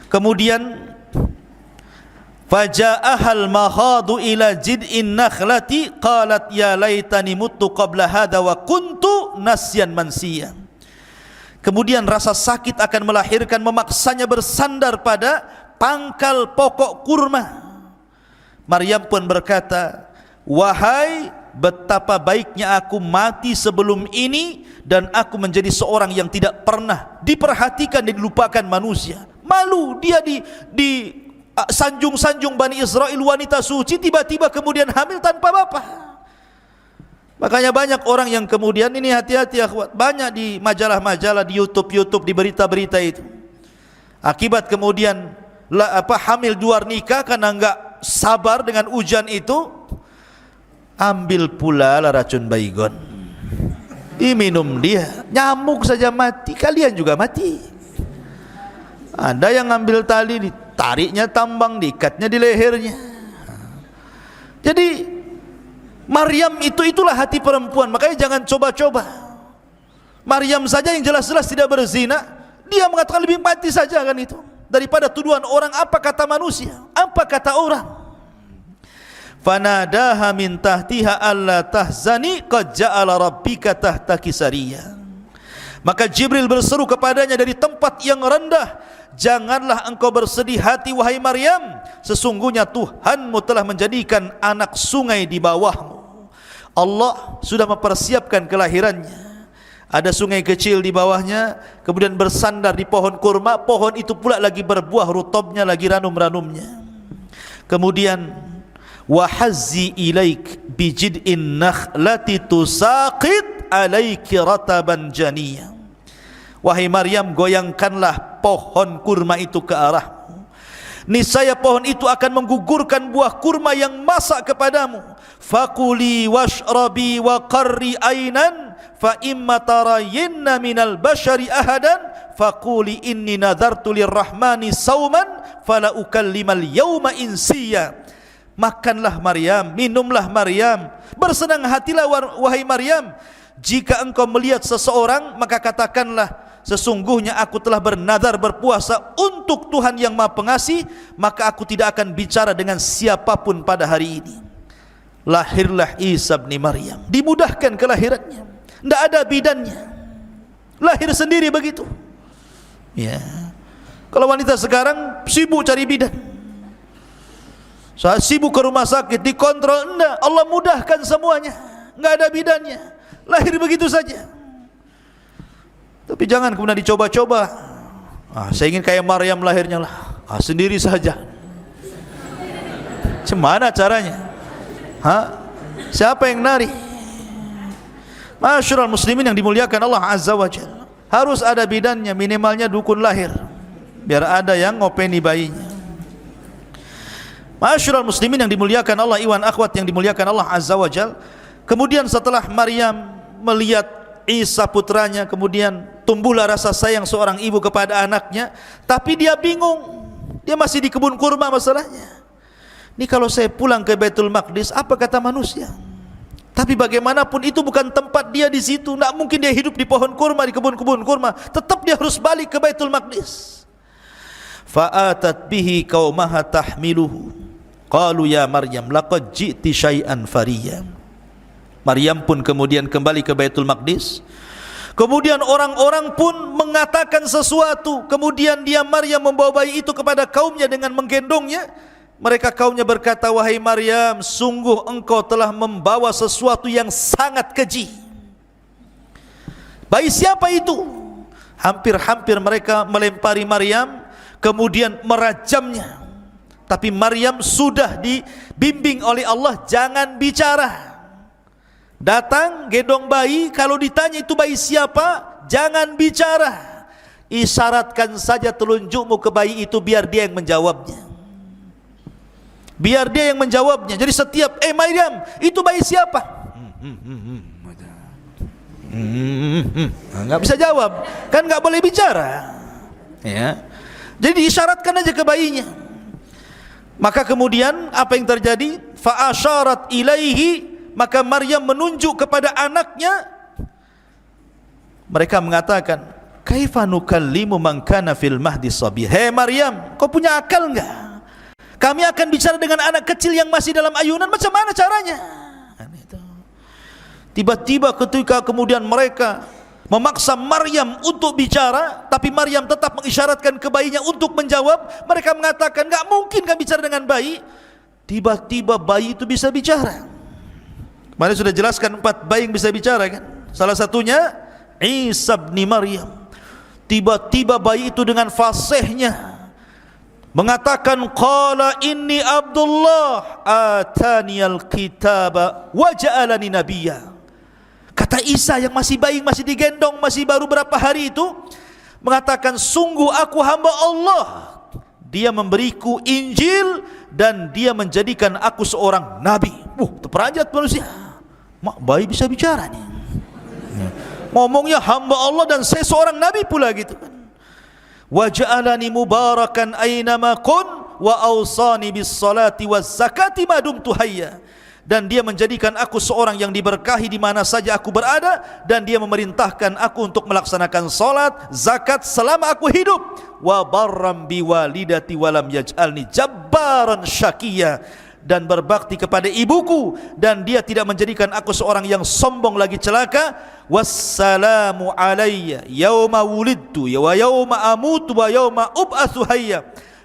Kemudian faja'ahal mahadu ila jid'in nakhlati qalat ya laitani muttu qabla hadha wa kuntu nasyan mansiya. Kemudian rasa sakit akan melahirkan memaksanya bersandar pada pangkal pokok kurma. Maryam pun berkata, wahai, betapa baiknya aku mati sebelum ini dan aku menjadi seorang yang tidak pernah diperhatikan dan dilupakan manusia. Malu dia di sanjung-sanjung Bani Israel, wanita suci, tiba-tiba kemudian hamil tanpa bapa. Makanya banyak orang yang kemudian, ini hati-hati akhwat, banyak di majalah-majalah, di YouTube, di berita-berita itu, akibat kemudian hamil di luar nikah karena enggak sabar dengan ujian itu, ambil pula lah racun baygon, diminum dia, nyamuk saja mati, kalian juga mati. Ada yang ngambil tali, ditariknya tambang, diikatnya di lehernya. Jadi Maryam itulah hati perempuan. Makanya jangan coba-coba. Maryam saja yang jelas-jelas tidak berzina, dia mengatakan lebih mati saja kan itu, daripada tuduhan orang. Apa kata manusia, apa kata orang. Fanadaha min tahtiha alla tahzani qad ja'ala rabbika tahtaki sariyya. Maka Jibril berseru kepadanya dari tempat yang rendah, janganlah engkau bersedih hati wahai Maryam, sesungguhnya Tuhanmu telah menjadikan anak sungai di bawahmu. Allah sudah mempersiapkan kelahirannya. Ada sungai kecil di bawahnya, kemudian bersandar di pohon kurma. Pohon itu pula lagi berbuah, rutobnya lagi ranum-ranumnya. Kemudian wahazzi ilaik bijid'in nakhlati tusaqit alaiki rataban janiyya. Wahai Maryam, goyangkanlah pohon kurma itu ke arahmu. Niscaya pohon itu akan menggugurkan buah kurma yang masak kepadamu. Fakuli washrabi wa qarri ainan fa imma tarayinna minal bashari ahadan fakuli inni nadartu lirrahmani sauman fala ukallimal yawma insiya. Makanlah Maryam, minumlah Maryam, bersenang hatilah wahai Maryam. Jika engkau melihat seseorang, maka katakanlah, sesungguhnya aku telah bernadar berpuasa untuk Tuhan yang Maha Pengasih, maka aku tidak akan bicara dengan siapapun pada hari ini. Lahirlah Isa bin Maryam, dimudahkan kelahirannya, tidak ada bidannya, lahir sendiri begitu. Ya, kalau wanita sekarang sibuk cari bidan, saat sibuk ke rumah sakit dikontrol, enggak, Allah mudahkan semuanya, enggak ada bidannya, lahir begitu saja. Tapi jangan kemudian dicoba-coba. Saya ingin kayak Maryam lahirnya lah, sendiri saja. Gimana caranya? Siapa yang nari? Masyarul muslimin yang dimuliakan Allah Azza wa Jalla, harus ada bidannya, minimalnya dukun lahir, biar ada yang ngopeni bayinya. Masyarul muslimin yang dimuliakan Allah, iwan akhwat yang dimuliakan Allah Azza wa Jalla. Kemudian setelah Maryam melihat Isa putranya, kemudian tumbuhlah rasa sayang seorang ibu kepada anaknya. Tapi dia bingung, dia masih di kebun kurma masalahnya. Ini kalau saya pulang ke Baitul Maqdis, apa kata manusia? Tapi bagaimanapun itu bukan tempat dia di situ. Tidak mungkin dia hidup di pohon kurma, di kebun-kebun kurma. Tetap dia harus balik ke Baitul Maqdis. Fa'atat bihi qaumaha tahmiluhu qalu ya Maryam laqad ji'ti syai'an fariyya. Maryam pun kemudian kembali ke Baitul Maqdis. Kemudian orang-orang pun mengatakan sesuatu. Kemudian dia Maryam membawa bayi itu kepada kaumnya dengan menggendongnya. Mereka kaumnya berkata, wahai Maryam, sungguh engkau telah membawa sesuatu yang sangat keji. Bayi siapa itu? Hampir-hampir mereka melempari Maryam, kemudian merajamnya. Tapi Maryam sudah dibimbing oleh Allah, jangan bicara. Datang gendong bayi, kalau ditanya itu bayi siapa, jangan bicara. Isyaratkan saja telunjukmu ke bayi itu, biar dia yang menjawabnya. Biar dia yang menjawabnya. Jadi setiap, Maryam, itu bayi siapa? Nggak bisa jawab, kan nggak boleh bicara. Ya. Jadi diisyaratkan aja ke bayinya. Maka kemudian apa yang terjadi? Fa asyarat ilaihi, maka Maryam menunjuk kepada anaknya. Mereka mengatakan, kaifa nukallimu man kana fil mahdi sabiyya. Hei Maryam, kau punya akal enggak? Kami akan bicara dengan anak kecil yang masih dalam ayunan, macam mana caranya? Tiba-tiba ketika kemudian mereka memaksa Maryam untuk bicara, tapi Maryam tetap mengisyaratkan ke bayinya untuk menjawab. Mereka mengatakan, enggak mungkin kami bicara dengan bayi. Tiba-tiba bayi itu bisa bicara. Kemarin sudah jelaskan 4 bayi yang bisa bicara kan? Salah satunya Isa bin Maryam. Tiba-tiba bayi itu dengan fasihnya mengatakan, qala inni Abdullah ataniyal kitaba wa ja'alani nabiyya. Kata Isa yang masih bayi, masih digendong, masih baru berapa hari itu, mengatakan, sungguh aku hamba Allah, dia memberiku Injil dan dia menjadikan aku seorang nabi. Terperanjat manusia. Mak, bayi bisa bicara nih. Ngomongnya hamba Allah dan saya seorang nabi pula gitu kan. Wa ja'alani mubarakan aynama kun wa awsani bis salati waz zakati ma dumtu hayya. Dan dia menjadikan aku seorang yang diberkahi di mana saja aku berada, dan dia memerintahkan aku untuk melaksanakan salat, zakat selama aku hidup. Wa barram bi walidati wa lam yaj'alni jabbaran syaqiyya. Dan berbakti kepada ibuku, dan dia tidak menjadikan aku seorang yang sombong lagi celaka. Wassalamu alayya yauma wulidtu wa yauma amutu wa yauma ub'atsu hayya.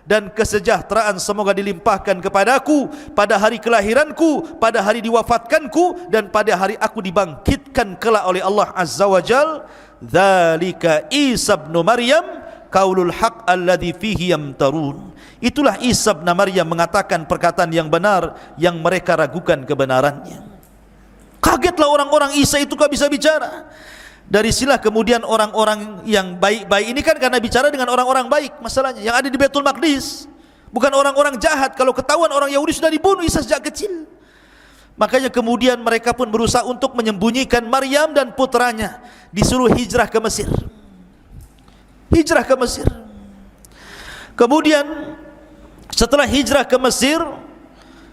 Dan kesejahteraan semoga dilimpahkan kepadaku pada hari kelahiranku, pada hari diwafatkanku, dan pada hari aku dibangkitkan kelak oleh Allah Azza wa Jal. Dzalika Isa bin Maryam qaulul haq alladzi fihi yamtarun. Itulah Isa bin Maryam mengatakan perkataan yang benar yang mereka ragukan kebenarannya. Kagetlah orang-orang, Isa itu kok bisa bicara. Dari sinilah kemudian orang-orang yang baik-baik ini kan karena bicara dengan orang-orang baik masalahnya, yang ada di Baitul Maqdis, bukan orang-orang jahat. Kalau ketahuan orang Yahudi sudah dibunuh Isa sejak kecil. Makanya kemudian mereka pun berusaha untuk menyembunyikan Maryam dan putranya, disuruh hijrah ke Mesir. Hijrah ke Mesir. Kemudian setelah hijrah ke Mesir,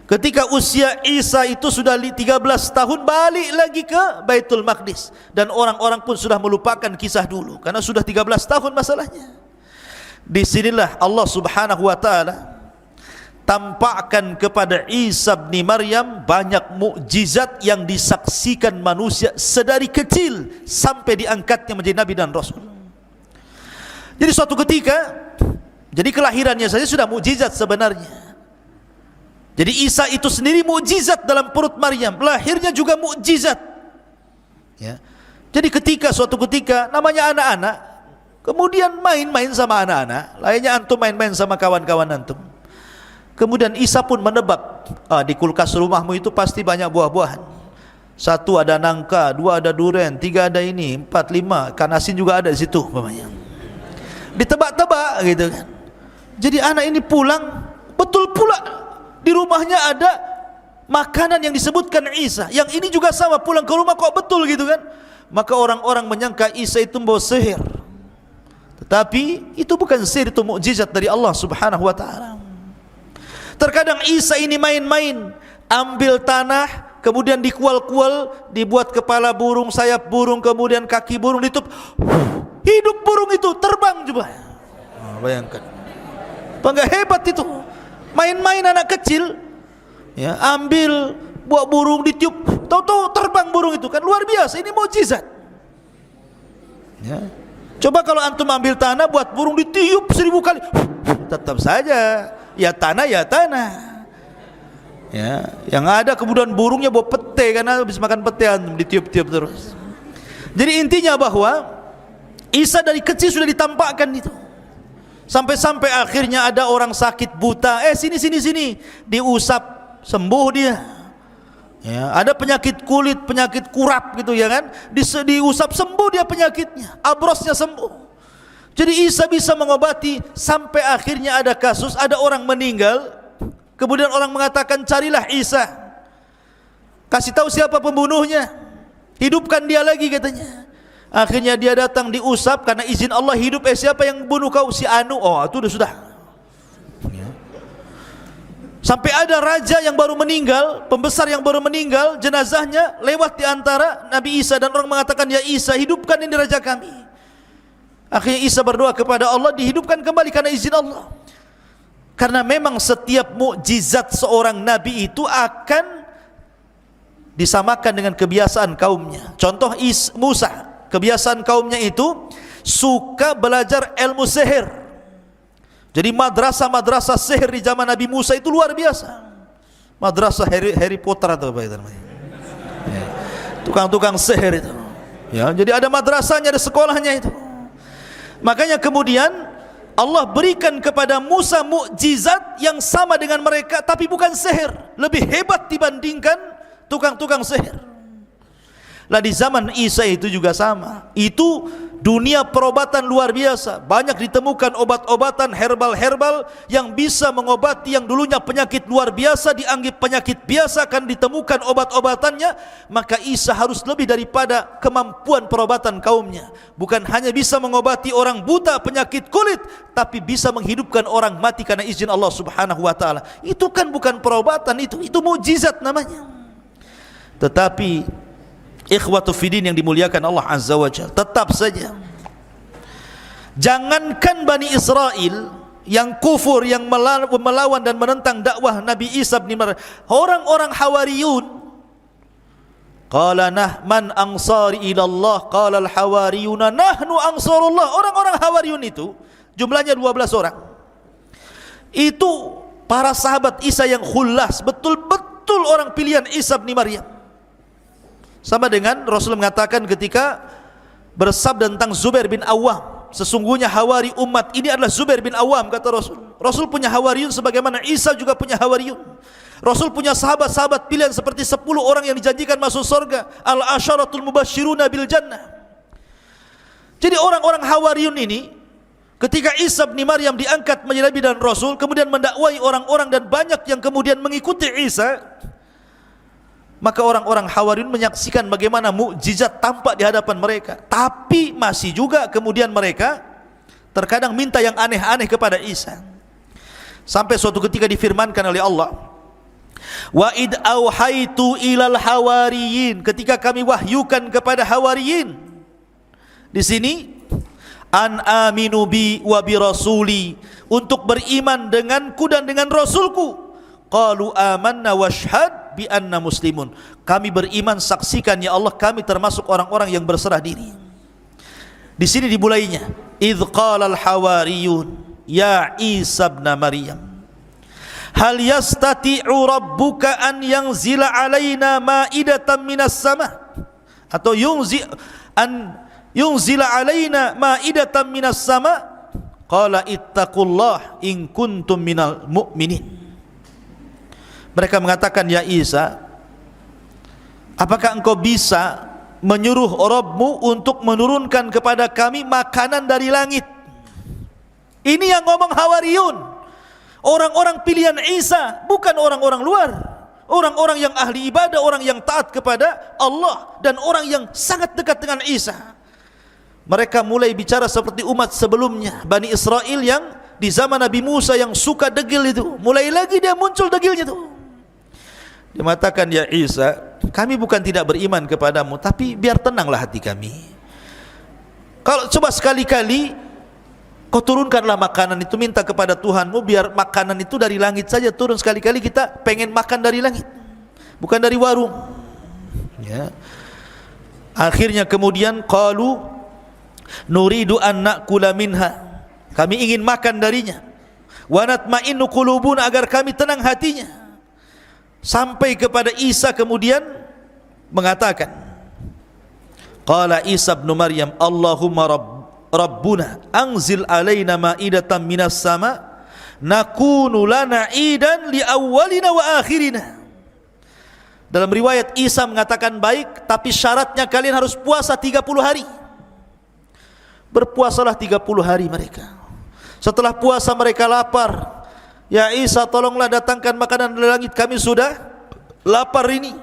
ketika usia Isa itu sudah 13 tahun, balik lagi ke Baitul Maqdis. Dan orang-orang pun sudah melupakan kisah dulu, karena sudah 13 tahun masalahnya. Disinilah Allah subhanahu wa ta'ala tampakkan kepada Isa bin Maryam banyak mukjizat yang disaksikan manusia sedari kecil sampai diangkatnya menjadi Nabi dan Rasul. Jadi suatu ketika, jadi kelahirannya saja sudah mukjizat sebenarnya. Jadi Isa itu sendiri mukjizat dalam perut Maryam, lahirnya juga mukjizat. Ya. Jadi suatu ketika namanya anak-anak, kemudian main-main sama anak-anak, lainnya antum main-main sama kawan-kawan antum. Kemudian Isa pun menebak, di kulkas rumahmu itu pasti banyak buah-buahan. 1 ada nangka, 2 ada durian, 3 ada ini, 4, 5 ikan asin juga ada di situ umpamanya. Ditebak-tebak gitu kan. Jadi anak ini pulang, betul pula di rumahnya ada makanan yang disebutkan Isa. Yang ini juga sama, pulang ke rumah kok betul gitu kan. Maka orang-orang menyangka Isa itu membawa sihir. Tetapi itu bukan sihir, itu mukjizat dari Allah subhanahu wa ta'ala. Terkadang Isa ini main-main, ambil tanah, kemudian dikual-kual, dibuat kepala burung, sayap burung, kemudian kaki burung, ditutup, hidup burung itu, terbang coba. Bayangkan, bangga hebat itu. Main-main anak kecil, ya, ambil buah burung, ditiup, tahu-tahu terbang burung itu kan, luar biasa. Ini mukjizat. Ya. Coba kalau antum ambil tanah, buat burung ditiup 1000 kali, tetap saja ya tanah ya tanah. Ya, yang ada kemudian burungnya bawa pete, karena habis makan pete antum ditiup-tiup terus. Jadi intinya bahwa Isa dari kecil sudah ditampakkan itu. Sampai-sampai akhirnya ada orang sakit buta, sini, diusap sembuh dia. Ya, ada penyakit kulit, penyakit kurap gitu ya kan, diusap sembuh dia penyakitnya, abrosnya sembuh. Jadi Isa bisa mengobati. Sampai akhirnya ada kasus, ada orang meninggal, kemudian orang mengatakan carilah Isa, kasih tahu siapa pembunuhnya, hidupkan dia lagi katanya. Akhirnya dia datang, diusap, karena izin Allah hidup. Siapa yang bunuh kau? Si Anu. Oh, itu sudah. Ya. Sampai ada raja yang baru meninggal, pembesar yang baru meninggal, jenazahnya lewat di antara Nabi Isa, dan orang mengatakan, ya Isa, hidupkan ini raja kami. Akhirnya Isa berdoa kepada Allah, dihidupkan kembali karena izin Allah. Karena memang setiap mukjizat seorang nabi itu akan disamakan dengan kebiasaan kaumnya. Contoh Musa, kebiasaan kaumnya itu suka belajar ilmu sihir. Jadi madrasah-madrasah sihir di zaman Nabi Musa itu luar biasa. Madrasah Harry Potter atau apa itu namanya. Ya. Tukang-tukang sihir itu. Ya, jadi ada madrasahnya, ada sekolahnya itu. Makanya kemudian Allah berikan kepada Musa mukjizat yang sama dengan mereka, tapi bukan sihir, lebih hebat dibandingkan tukang-tukang sihir. Lah di zaman Isa itu juga sama. Itu dunia perobatan luar biasa. Banyak ditemukan obat-obatan herbal-herbal yang bisa mengobati yang dulunya penyakit luar biasa, dianggap penyakit biasa, akan ditemukan obat-obatannya. Maka Isa harus lebih daripada kemampuan perobatan kaumnya. Bukan hanya bisa mengobati orang buta penyakit kulit, tapi bisa menghidupkan orang mati karena izin Allah Subhanahu wa taala. Itu kan bukan perobatan, itu mukjizat namanya. Tetapi ikhwatu fiddin yang dimuliakan Allah Azza wa Jalla, tetap saja jangankan Bani Israel yang kufur, yang melawan dan menentang dakwah Nabi Isa bin Maryam, orang-orang Hawariyun, qala man ansari ilallah, qala al-hawariyuna nahnu ansarullah. Orang-orang Hawariyun itu jumlahnya 12 orang. Itu para sahabat Isa yang khullas, betul-betul orang pilihan Isa bin Maryam. Sama dengan Rasul mengatakan ketika bersabda tentang Zubair bin Awam, sesungguhnya hawari umat ini adalah Zubair bin Awam, kata Rasul. Rasul punya hawariyun sebagaimana Isa juga punya hawariyun. Rasul punya sahabat-sahabat pilihan seperti 10 orang yang dijanjikan masuk surga, al-asyaratul mubasyiruna bil jannah. Jadi orang-orang hawariyun ini ketika Isa bin Maryam diangkat menjadi nabi dan Rasul, kemudian mendakwai orang-orang dan banyak yang kemudian mengikuti Isa, maka orang-orang Hawariyun menyaksikan bagaimana mukjizat tampak di hadapan mereka. Tapi masih juga kemudian mereka terkadang minta yang aneh-aneh kepada Isa. Sampai suatu ketika difirmankan oleh Allah, wa id auhaitu ilal hawariyin, ketika kami wahyukan kepada hawariyin. Di sini an aminu bi wa bi rasuli, untuk beriman denganku dan dengan rasulku. Qalu amanna washhad bi anna muslimun, kami beriman, saksikan ya Allah kami termasuk orang-orang yang berserah diri. Di sini dimulainya, idz qala al hawariyun ya Isa ibn Maryam hal yastati'u rabbuka an yanzila alaina ma'idatan minas sama, atau yunzila alaina ma'idatan minas sama, qala ittaqullah in kuntum minal mu'minin. Mereka mengatakan, ya Isa, apakah engkau bisa menyuruh Rabbmu untuk menurunkan kepada kami makanan dari langit? Ini yang ngomong Hawariyun, orang-orang pilihan Isa, bukan orang-orang luar, orang-orang yang ahli ibadah, orang yang taat kepada Allah, dan orang yang sangat dekat dengan Isa. Mereka mulai bicara seperti umat sebelumnya, Bani Israel yang di zaman Nabi Musa yang suka degil itu, mulai lagi dia muncul degilnya itu. Dia mengatakan, ya Isa, kami bukan tidak beriman kepadamu, tapi biar tenanglah hati kami. Kalau coba sekali-kali kau turunkanlah makanan itu, minta kepada Tuhanmu biar makanan itu dari langit saja turun. Sekali-kali kita pengen makan dari langit, bukan dari warung. Ya. Akhirnya kemudian qalu nuridu an na'kula minha, kami ingin makan darinya. Wa natma'innu qulubuna, agar kami tenang hatinya. Sampai kepada Isa kemudian mengatakan, qala Isa ibn Maryam Allahumma rabbuna anzil alaina ma'idatan minas sama nakunu lana idan li awwalina wa akhirina. Dalam riwayat Isa mengatakan, baik, tapi syaratnya kalian harus puasa 30 hari. Berpuasalah 30 hari mereka. Setelah puasa mereka lapar. Ya Isa, tolonglah datangkan makanan dari langit, kami sudah lapar ini.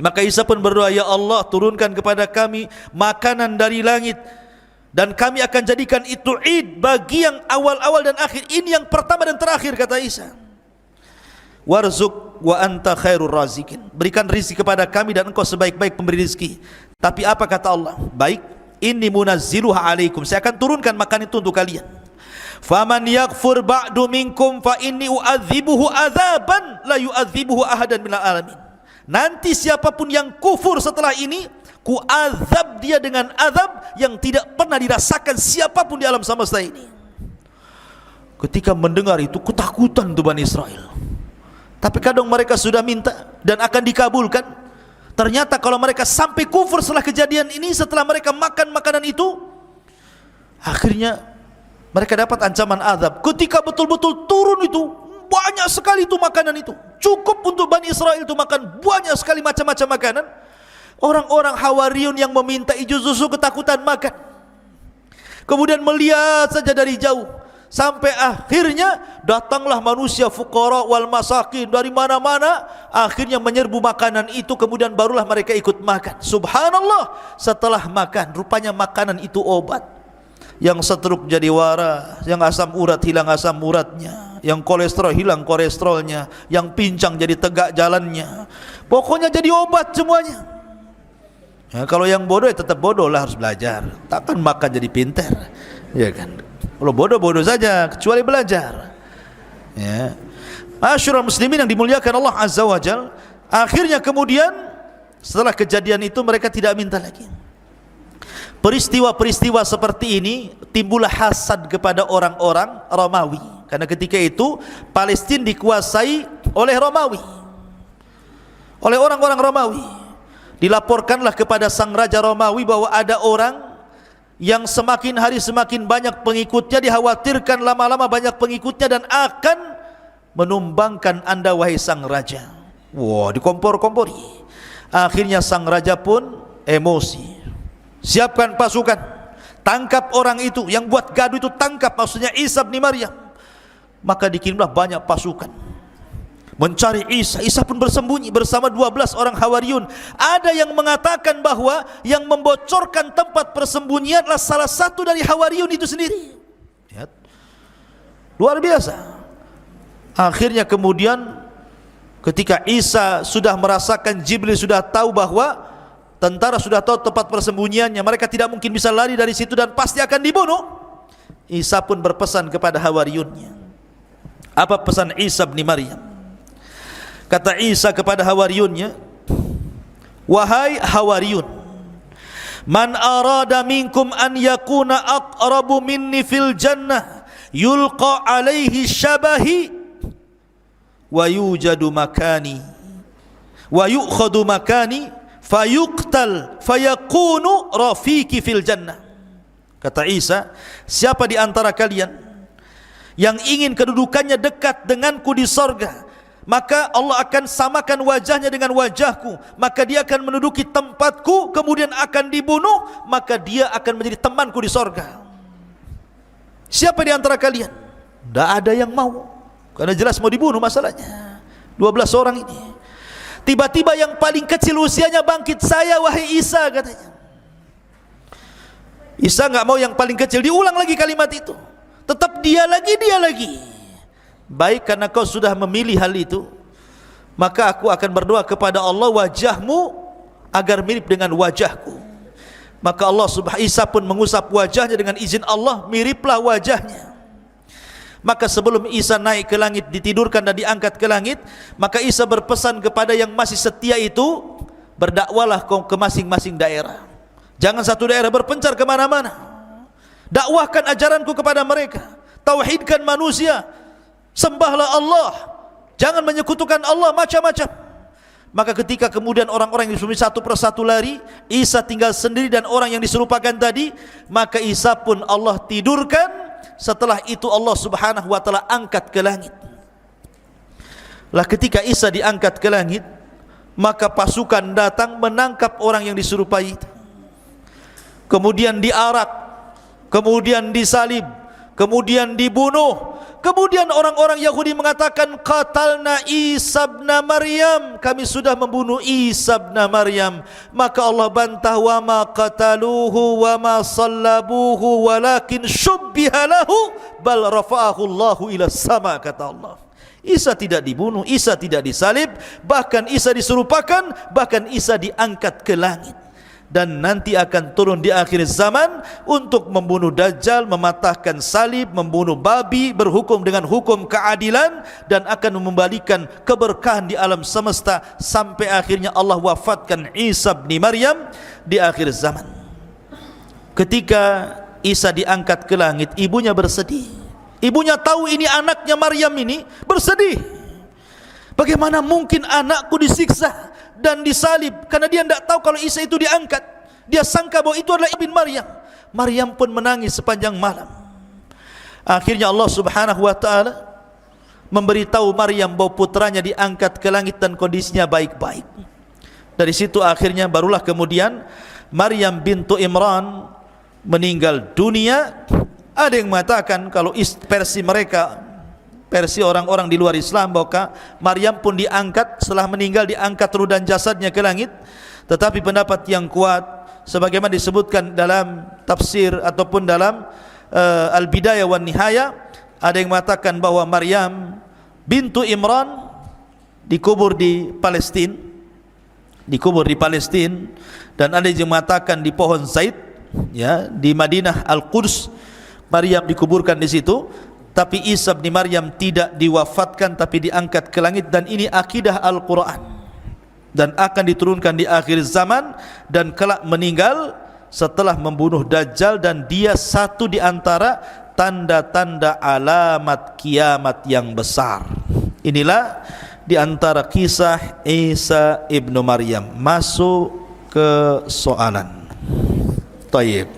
Maka Isa pun berdoa, ya Allah, turunkan kepada kami makanan dari langit, dan kami akan jadikan itu id bagi yang awal-awal dan akhir. Ini yang pertama dan terakhir, kata Isa. warzuq wa anta khairur razikin. Berikan rizki kepada kami dan engkau sebaik-baik pemberi rizki. Tapi apa kata Allah? Baik, inni munazziluha alaikum, saya akan turunkan makan itu untuk kalian. Faman yakfur ba'du minkum fa inni u'adzibuhu adzaban la yu'adzibuhu ahadan minal alamin. Nanti siapapun yang kufur setelah ini, ku azab dia dengan azab yang tidak pernah dirasakan siapapun di alam semesta ini. Ketika mendengar itu ketakutan tuh Bani Israel. Tapi kadang mereka sudah minta dan akan dikabulkan. Ternyata kalau mereka sampai kufur setelah kejadian ini, setelah mereka makan makanan itu, akhirnya mereka dapat ancaman azab. Ketika betul-betul turun itu, banyak sekali itu makanan itu, cukup untuk Bani Israel itu makan banyak sekali macam-macam makanan. Orang-orang Hawariyun yang meminta justru ketakutan makan. Kemudian melihat saja dari jauh, sampai akhirnya datanglah manusia fuqara wal masakin dari mana-mana, akhirnya menyerbu makanan itu, kemudian barulah mereka ikut makan. Subhanallah, setelah makan, rupanya makanan itu obat. Yang stroke jadi waras, yang asam urat hilang asam uratnya, yang kolesterol hilang kolesterolnya, yang pincang jadi tegak jalannya. Pokoknya jadi obat semuanya. Ya, kalau yang bodoh ya tetap bodoh lah, harus belajar. Takkan makan jadi pintar, ya kan? Kalau bodoh-bodoh saja, kecuali belajar. Ya. Masyarul muslimin yang dimuliakan Allah Azza wa Jal, akhirnya kemudian setelah kejadian itu mereka tidak minta lagi. Peristiwa-peristiwa seperti ini timbullah hasad kepada orang-orang Romawi, karena ketika itu Palestina dikuasai oleh Romawi, oleh orang-orang Romawi. Dilaporkanlah kepada sang raja Romawi bahwa ada orang yang semakin hari semakin banyak pengikutnya, dikhawatirkan lama-lama banyak pengikutnya dan akan menumbangkan anda wahai sang raja. Wah, dikompor-kompori. Akhirnya sang raja pun emosi. Siapkan pasukan, tangkap orang itu yang buat gaduh itu, tangkap, maksudnya Isa bin Maryam. Maka dikirimlah banyak pasukan mencari Isa. Isa pun bersembunyi bersama 12 orang Hawariyun. Ada yang mengatakan bahwa yang membocorkan tempat persembunyian adalah salah satu dari Hawariyun itu sendiri. Lihat, luar biasa. Akhirnya kemudian ketika Isa sudah merasakan, Jibril sudah tahu bahwa tentara sudah tahu tempat persembunyiannya, mereka tidak mungkin bisa lari dari situ dan pasti akan dibunuh. Isa pun berpesan kepada Hawariyunnya. Apa pesan Isa bin Maryam? Kata Isa kepada Hawariyunnya, wahai Hawariyun, man arada minkum an yakuna aqrabu minni fil jannah yulqa alaihi syabahi wa yujadu makani wa yu'khadu makani fayuqtal fayakunu rafiki fil jannah. Kata Isa, siapa di antara kalian yang ingin kedudukannya dekat denganku di sorga, maka Allah akan samakan wajahnya dengan wajahku, maka dia akan menduduki tempatku, kemudian akan dibunuh, maka dia akan menjadi temanku di sorga. Siapa di antara kalian? Tidak ada yang mau, karena jelas mau dibunuh masalahnya. 12 orang ini. Tiba-tiba yang paling kecil usianya bangkit, saya wahai Isa, katanya. Isa nggak mau yang paling kecil, diulang lagi kalimat itu. Tetap dia lagi. Baik, karena kau sudah memilih hal itu, maka aku akan berdoa kepada Allah, wajahmu agar mirip dengan wajahku. Maka Allah Isa pun mengusap wajahnya dengan izin Allah, miriplah wajahnya. Maka sebelum Isa naik ke langit, ditidurkan dan diangkat ke langit, maka Isa berpesan kepada yang masih setia itu, berdakwalah ke masing-masing daerah. Jangan satu daerah berpencar kemana-mana. Dakwahkan ajaranku kepada mereka, tauhidkan manusia, sembahlah Allah, jangan menyekutukan Allah, macam-macam. Maka ketika kemudian orang-orang yang disuruh satu persatu lari, Isa tinggal sendiri dan orang yang diserupakan tadi, maka Isa pun Allah tidurkan. Setelah itu Allah Subhanahu wa taala angkat ke langit. Lah ketika Isa diangkat ke langit, maka pasukan datang menangkap orang yang diserupai itu. Kemudian diarak, kemudian disalib, kemudian dibunuh. Kemudian orang-orang Yahudi mengatakan, qatalna Isa bin Maryam, kami sudah membunuh Isa bin Maryam. Maka Allah bantah, wa ma qataluhu wa ma sallabuhu walakin syubbiha lahu bal rafa'ahu Allahu ila sama, kata Allah. Isa tidak dibunuh, Isa tidak disalib, bahkan Isa diserupakan, bahkan Isa diangkat ke langit. Dan nanti akan turun di akhir zaman untuk membunuh Dajjal, mematahkan salib, membunuh babi, berhukum dengan hukum keadilan, dan akan membalikan keberkahan di alam semesta sampai akhirnya Allah wafatkan Isa bin Maryam di akhir zaman. Ketika Isa diangkat ke langit, ibunya bersedih. Ibunya tahu ini anaknya Maryam, ini bersedih. Bagaimana mungkin anakku disiksa dan disalib? Karena dia tidak tahu kalau Isa itu diangkat. Dia sangka bahwa itu adalah ibn Maryam. Maryam pun menangis sepanjang malam. Akhirnya Allah Subhanahu wa taala memberitahu Maryam bahwa putranya diangkat ke langit dan kondisinya baik-baik. Dari situ akhirnya barulah kemudian Maryam bintu Imran meninggal dunia. Ada yang mengatakan kalau versi mereka, versi orang-orang di luar Islam, bahwa Maryam pun diangkat setelah meninggal, diangkat ruh dan jasadnya ke langit. Tetapi pendapat yang kuat sebagaimana disebutkan dalam tafsir ataupun dalam Al-Bidayah wan Nihayah, ada yang mengatakan bahwa Maryam bintu Imran dikubur di Palestina, dan ada yang mengatakan di pohon Zaid, ya, di Madinah Al-Quds. Maryam dikuburkan di situ. Tapi Isa bin Maryam tidak diwafatkan, tapi diangkat ke langit. Dan ini akidah Al-Quran, dan akan diturunkan di akhir zaman, dan kelak meninggal setelah membunuh Dajjal. Dan dia satu di antara tanda-tanda alamat kiamat yang besar. Inilah di antara kisah Isa ibnu Maryam. Masuk ke soalan. Tayyib.